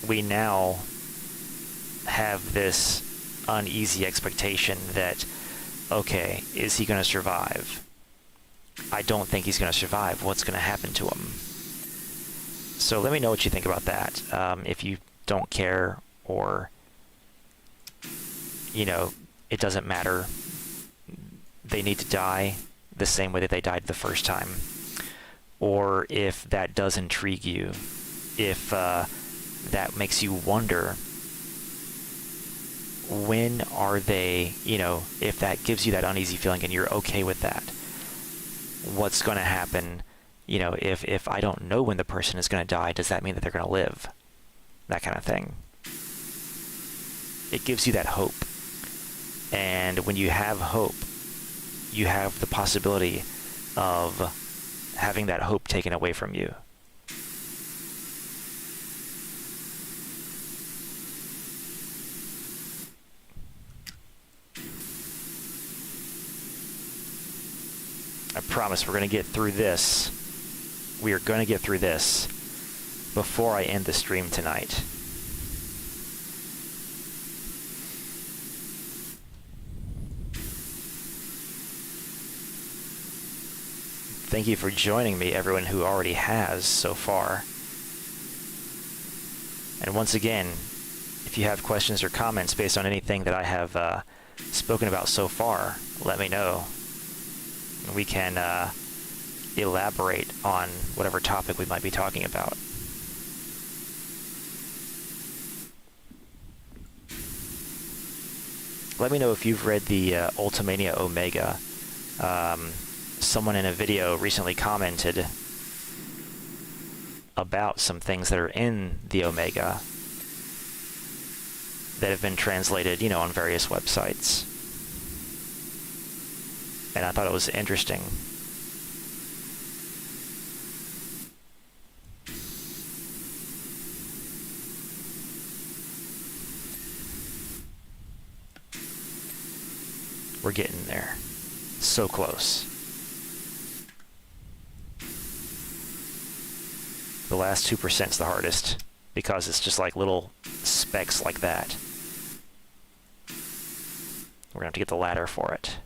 We now have this uneasy expectation that, okay, is he going to survive? I don't think he's going to survive. What's going to happen to him? So let me know what you think about that. If you don't care, or, you know, it doesn't matter, they need to die the same way that they died the first time. Or if that does intrigue you, if that makes you wonder, when are they, you know, if that gives you that uneasy feeling and you're okay with that, what's going to happen? You know, if I don't know when the person is going to die, does that mean that they're going to live? That kind of thing. it gives you that hope. And when you have hope, you have the possibility of having that hope taken away from you. I promise we're going to get through this. We are going to get through this before I end the stream tonight. Thank you for joining me, everyone who already has so far. And once again, if you have questions or comments based on anything that I have spoken about so far, let me know. We can elaborate on whatever topic we might be talking about. Let me know if you've read the Ultimania Omega. Someone in a video recently commented about some things that are in the Omega that have been translated, you know, on various websites. And I thought it was interesting. We're getting there. So close. The last 2% is the hardest because it's just like little specks like that. We're gonna have to get the ladder for it.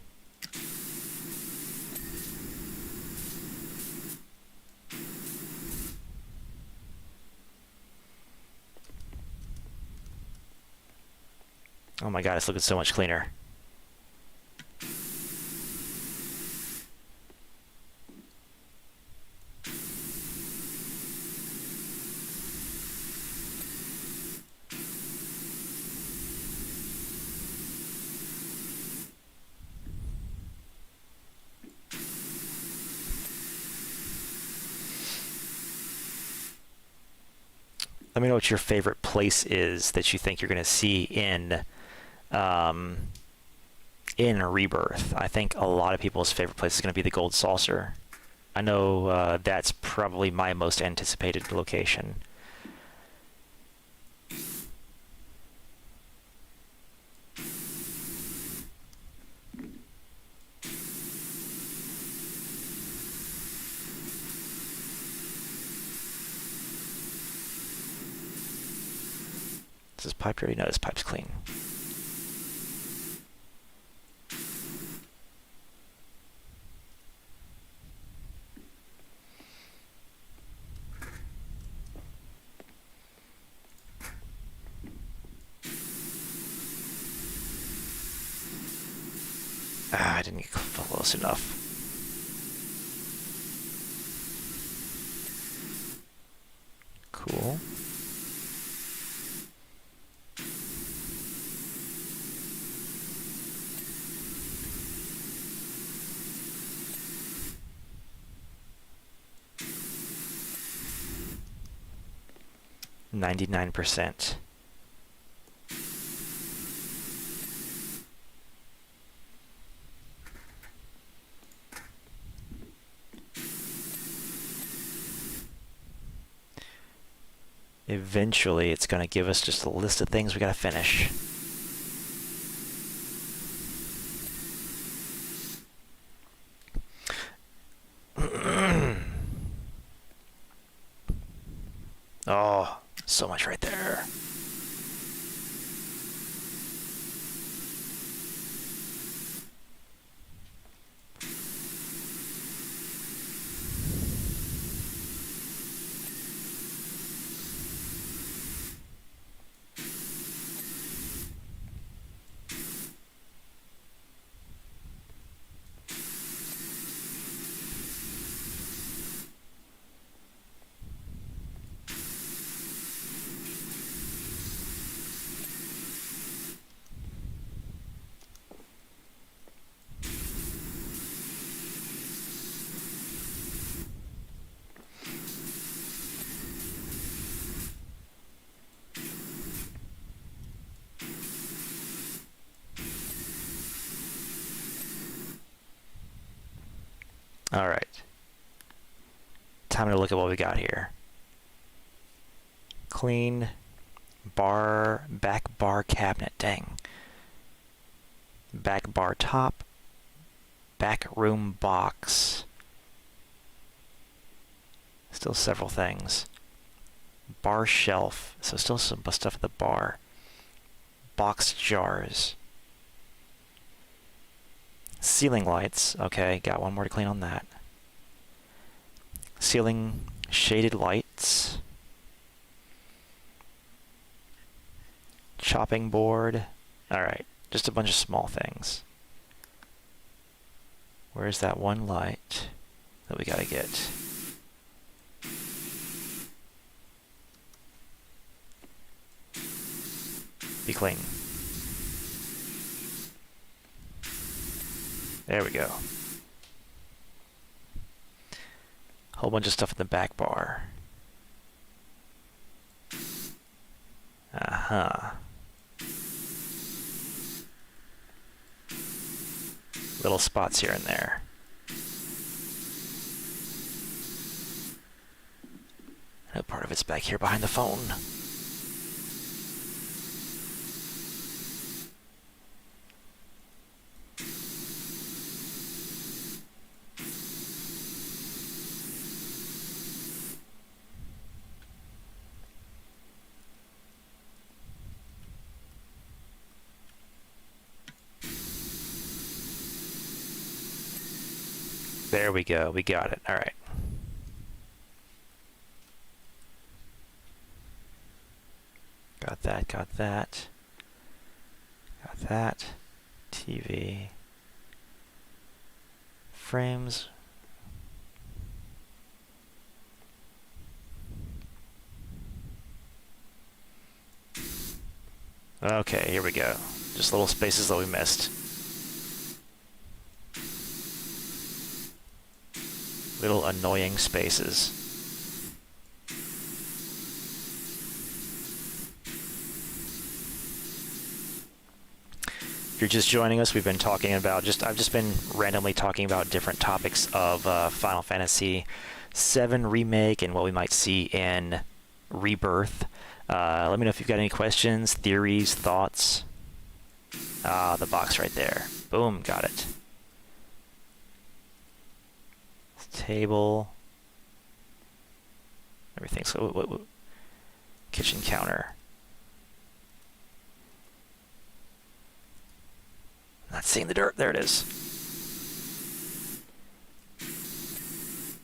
Oh my god, it's looking so much cleaner. Let me know what your favorite place is that you think you're going to see in Rebirth. I think a lot of people's favorite place is going to be the Gold Saucer. I know that's probably my most anticipated location. Is this pipe dirty? No, this pipe's clean. I didn't get close enough. Cool. %. Eventually, it's going to give us just a list of things we got to finish. Oh, so much right there. All right. Time to look at what we got here. Clean back bar cabinet. Dang. Back bar top. Back room box. Still several things. Bar shelf. So still some stuff at the bar. Boxed jars. Ceiling lights. Okay, got one more to clean on that. Ceiling shaded lights. Chopping board. Alright, just a bunch of small things. Where's that one light that we gotta get? Be clean. There we go. Whole bunch of stuff in the back bar. Uh-huh. Little spots here and there. No part of it's back here behind the phone. There we go. We got it. All right. Got that. Got that. Got that. TV. Frames. Okay, here we go. Just little spaces that we missed. Little annoying spaces. If you're just joining us, we've been talking about I've just been randomly talking about different topics of Final Fantasy VII Remake and what we might see in Rebirth. Let me know if you've got any questions, theories, thoughts. The box right there. Boom, got it. Table. Everything. So, kitchen counter. Not seeing the dirt. There it is.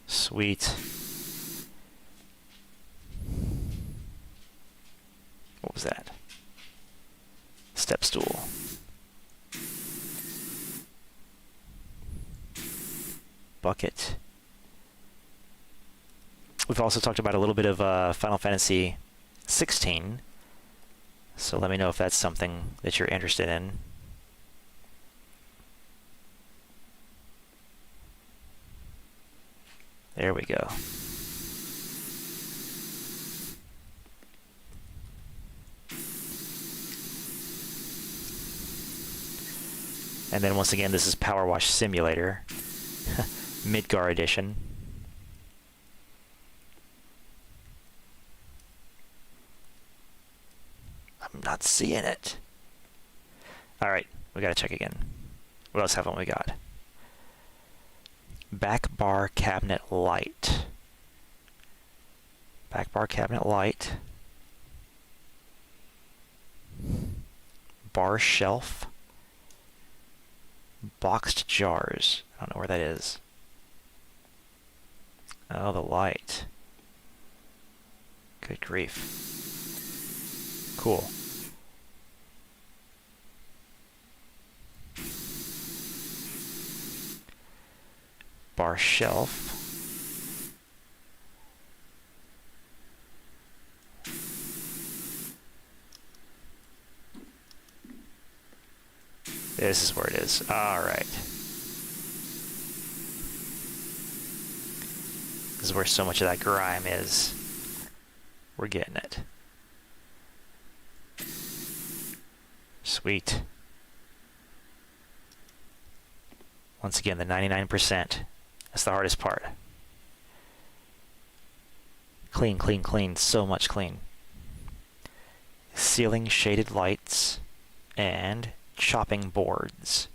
Sweet. What was that? Step stool. Bucket. We've also talked about a little bit of Final Fantasy 16. So let me know if that's something that you're interested in. There we go. And then once again, this is Power Wash Simulator. Midgar edition. I'm not seeing it. Alright, we gotta check again. What else haven't we got? Back bar cabinet light. Back bar cabinet light. Bar shelf. Boxed jars. I don't know where that is. Oh, the light. Good grief. Cool. Bar shelf. This is where it is. All right. This is where so much of that grime is. We're getting it. Sweet. Once again, the 99% That's the hardest part. Clean, clean, clean. So much clean. Ceiling shaded lights and chopping boards.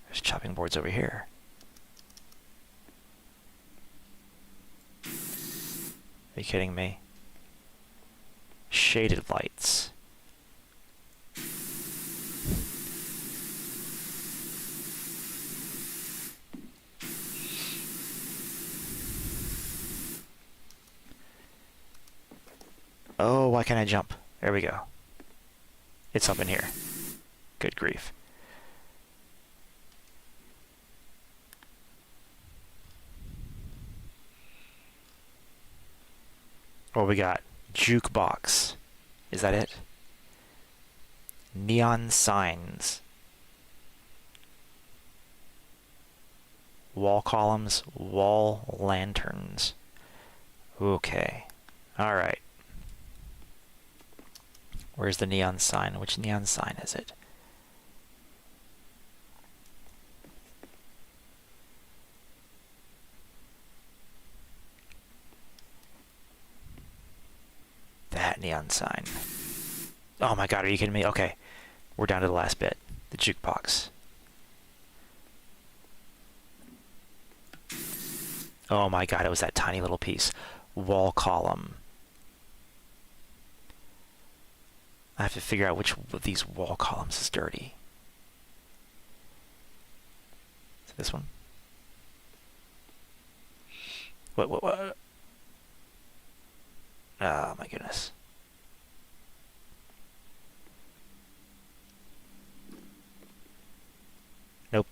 There's chopping boards over here. Are you kidding me? Shaded lights. Oh, why can't I jump? There we go. It's up in here. Good grief. What we got? Jukebox. Is that it? Neon signs. Wall columns, wall lanterns. Okay. Alright. Where's the neon sign? Which neon sign is it? That neon sign. Oh my god, are you kidding me? Okay. We're down to the last bit. The jukebox. Oh my god, it was that tiny little piece. Wall column. I have to figure out which of these wall columns is dirty. Is it this one? What? Oh my goodness. Nope.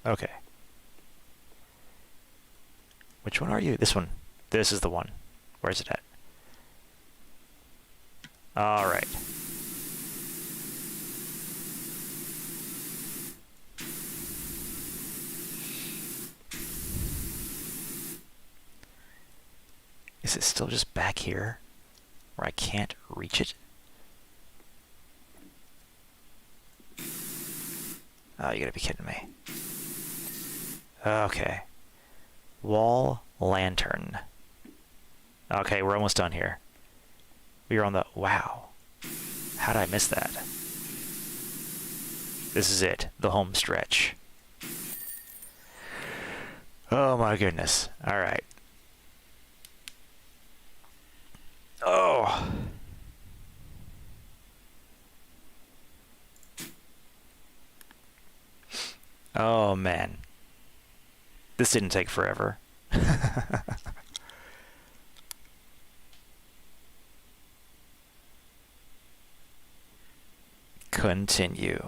Okay. Which one are you? This one. This is the one. Where's it at? Alright. Is it still just back here where I can't reach it? Oh, you gotta be kidding me. Okay. Wall lantern. Okay, we're almost done here. We are on the... Wow. How did I miss that? This is it. The home stretch. Oh my goodness. Alright. Oh. Oh man. This didn't take forever. Continue.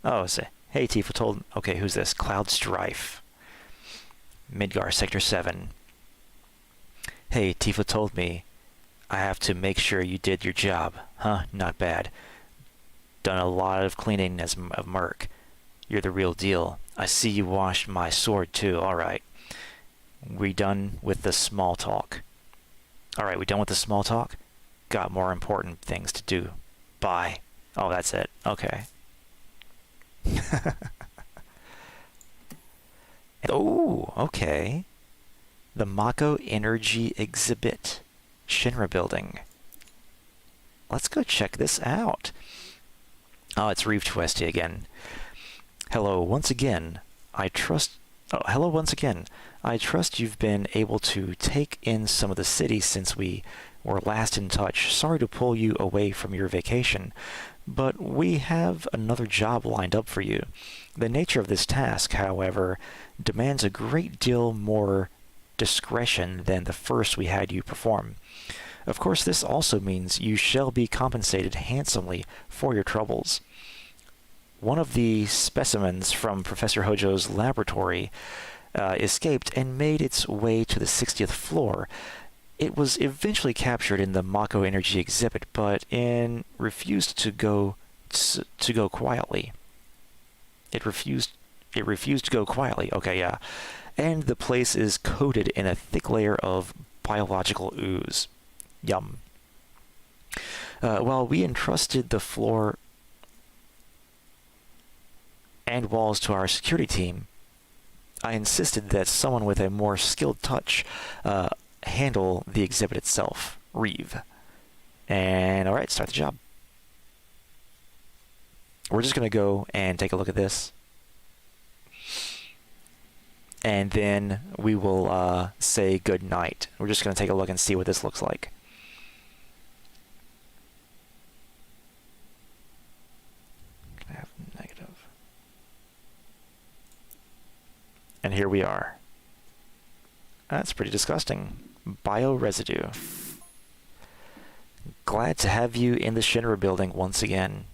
Oh, say, hey, Tifa told... Okay, who's this? Cloud Strife. Midgar, Sector 7. Hey, Tifa told me I have to make sure you did your job. Huh? Not bad. Done a lot of cleaning of Merc. You're the real deal. I see you washed my sword too. Alright. We done with the small talk. Alright, we done with the small talk? Got more important things to do. Bye. Oh, that's it. Okay. Oh, okay. The Mako Energy Exhibit. Shinra Building. Let's go check this out. Oh, it's Reeve Twisty again. Hello once again. Hello once again. I trust you've been able to take in some of the city since we were last in touch. Sorry to pull you away from your vacation, but we have another job lined up for you. The nature of this task, however, demands a great deal more discretion than the first we had you perform. Of course, this also means you shall be compensated handsomely for your troubles. One of the specimens from Professor Hojo's laboratory escaped and made its way to the 60th floor. It was eventually captured in the Mako Energy exhibit, but refused to go quietly. It refused to go quietly. Okay, yeah. and the place is coated in a thick layer of biological ooze. Yum. While we entrusted the floor and walls to our security team, I insisted that someone with a more skilled touch handle the exhibit itself. Reeve. And alright, start the job. We're just going to go and take a look at this. And then we will say good night. We're just going to take a look and see what this looks like. Can I have negative? And here we are. That's pretty disgusting. Bioresidue. Glad to have you in the Shinra building once again.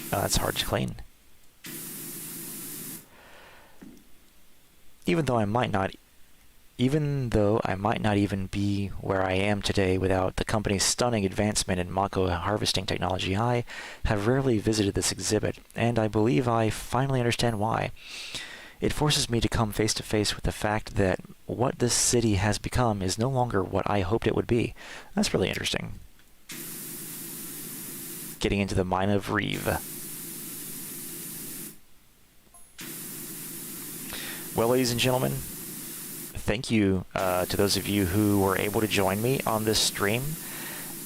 That's hard to clean. Even though I might not even be where I am today without the company's stunning advancement in Mako harvesting technology, I have rarely visited this exhibit, and I believe I finally understand why. It forces me to come face to face with the fact that what this city has become is no longer what I hoped it would be. That's really interesting. Getting into the mine of Reeve. Well, ladies and gentlemen, thank you to those of you who were able to join me on this stream.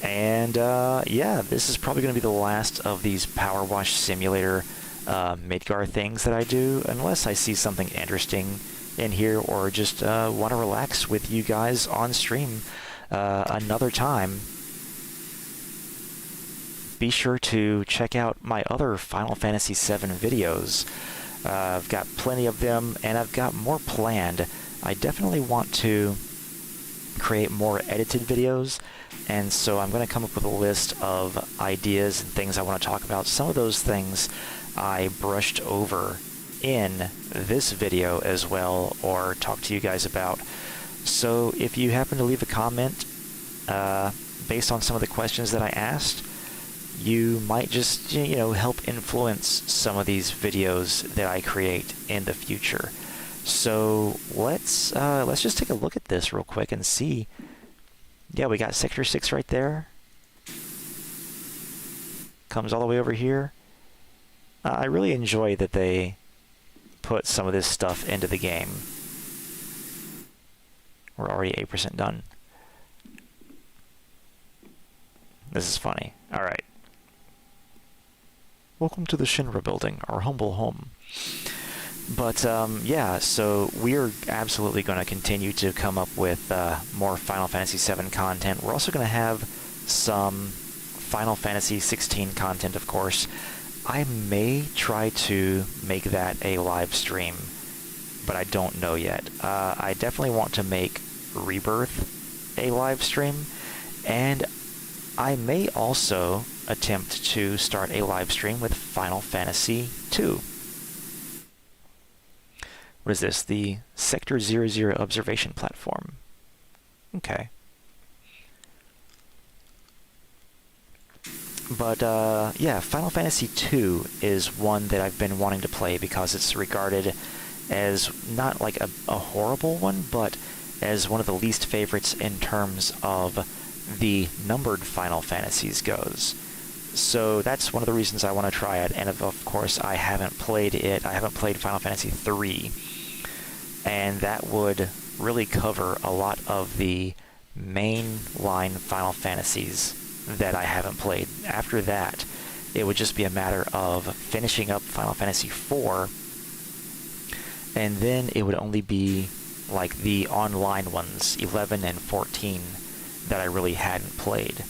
And yeah, this is probably going to be the last of these Power Wash Simulator Midgar things that I do, unless I see something interesting in here or just want to relax with you guys on stream another time. Be sure to check out my other Final Fantasy VII videos. I've got plenty of them, and I've got more planned. I definitely want to create more edited videos, and so I'm going to come up with a list of ideas and things I want to talk about. Some of those things I brushed over in this video as well, or talk to you guys about. So if you happen to leave a comment based on some of the questions that I asked, you might just, you know, help influence some of these videos that I create in the future. So let's just take a look at this real quick and see. Yeah, we got Sector 6 right there. Comes all the way over here. I really enjoy that they put some of this stuff into the game. We're already 8% done. This is funny. Alright. Welcome to the Shinra building, our humble home. But yeah, so we're absolutely going to continue to come up with more Final Fantasy VII content. We're also going to have some Final Fantasy XVI content, of course. I may try to make that a live stream, but I don't know yet. I definitely want to make Rebirth a live stream, and I may also attempt to start a live stream with Final Fantasy II. What is this? The Sector 00 observation platform. Okay. But yeah, Final Fantasy II is one that I've been wanting to play because it's regarded as not like a horrible one, but as one of the least favorites in terms of the numbered Final Fantasies goes. So that's one of the reasons I want to try it, and of course I haven't played it. I haven't played Final Fantasy III, and that would really cover a lot of the main line Final Fantasies that I haven't played. After that, it would just be a matter of finishing up Final Fantasy IV, and then it would only be like the online ones, 11 and 14, that I really hadn't played.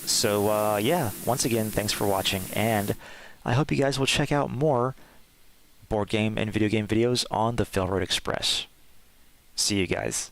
So yeah, once again, thanks for watching, and I hope you guys will check out more board game and video game videos on the FailroadExpress. See you guys.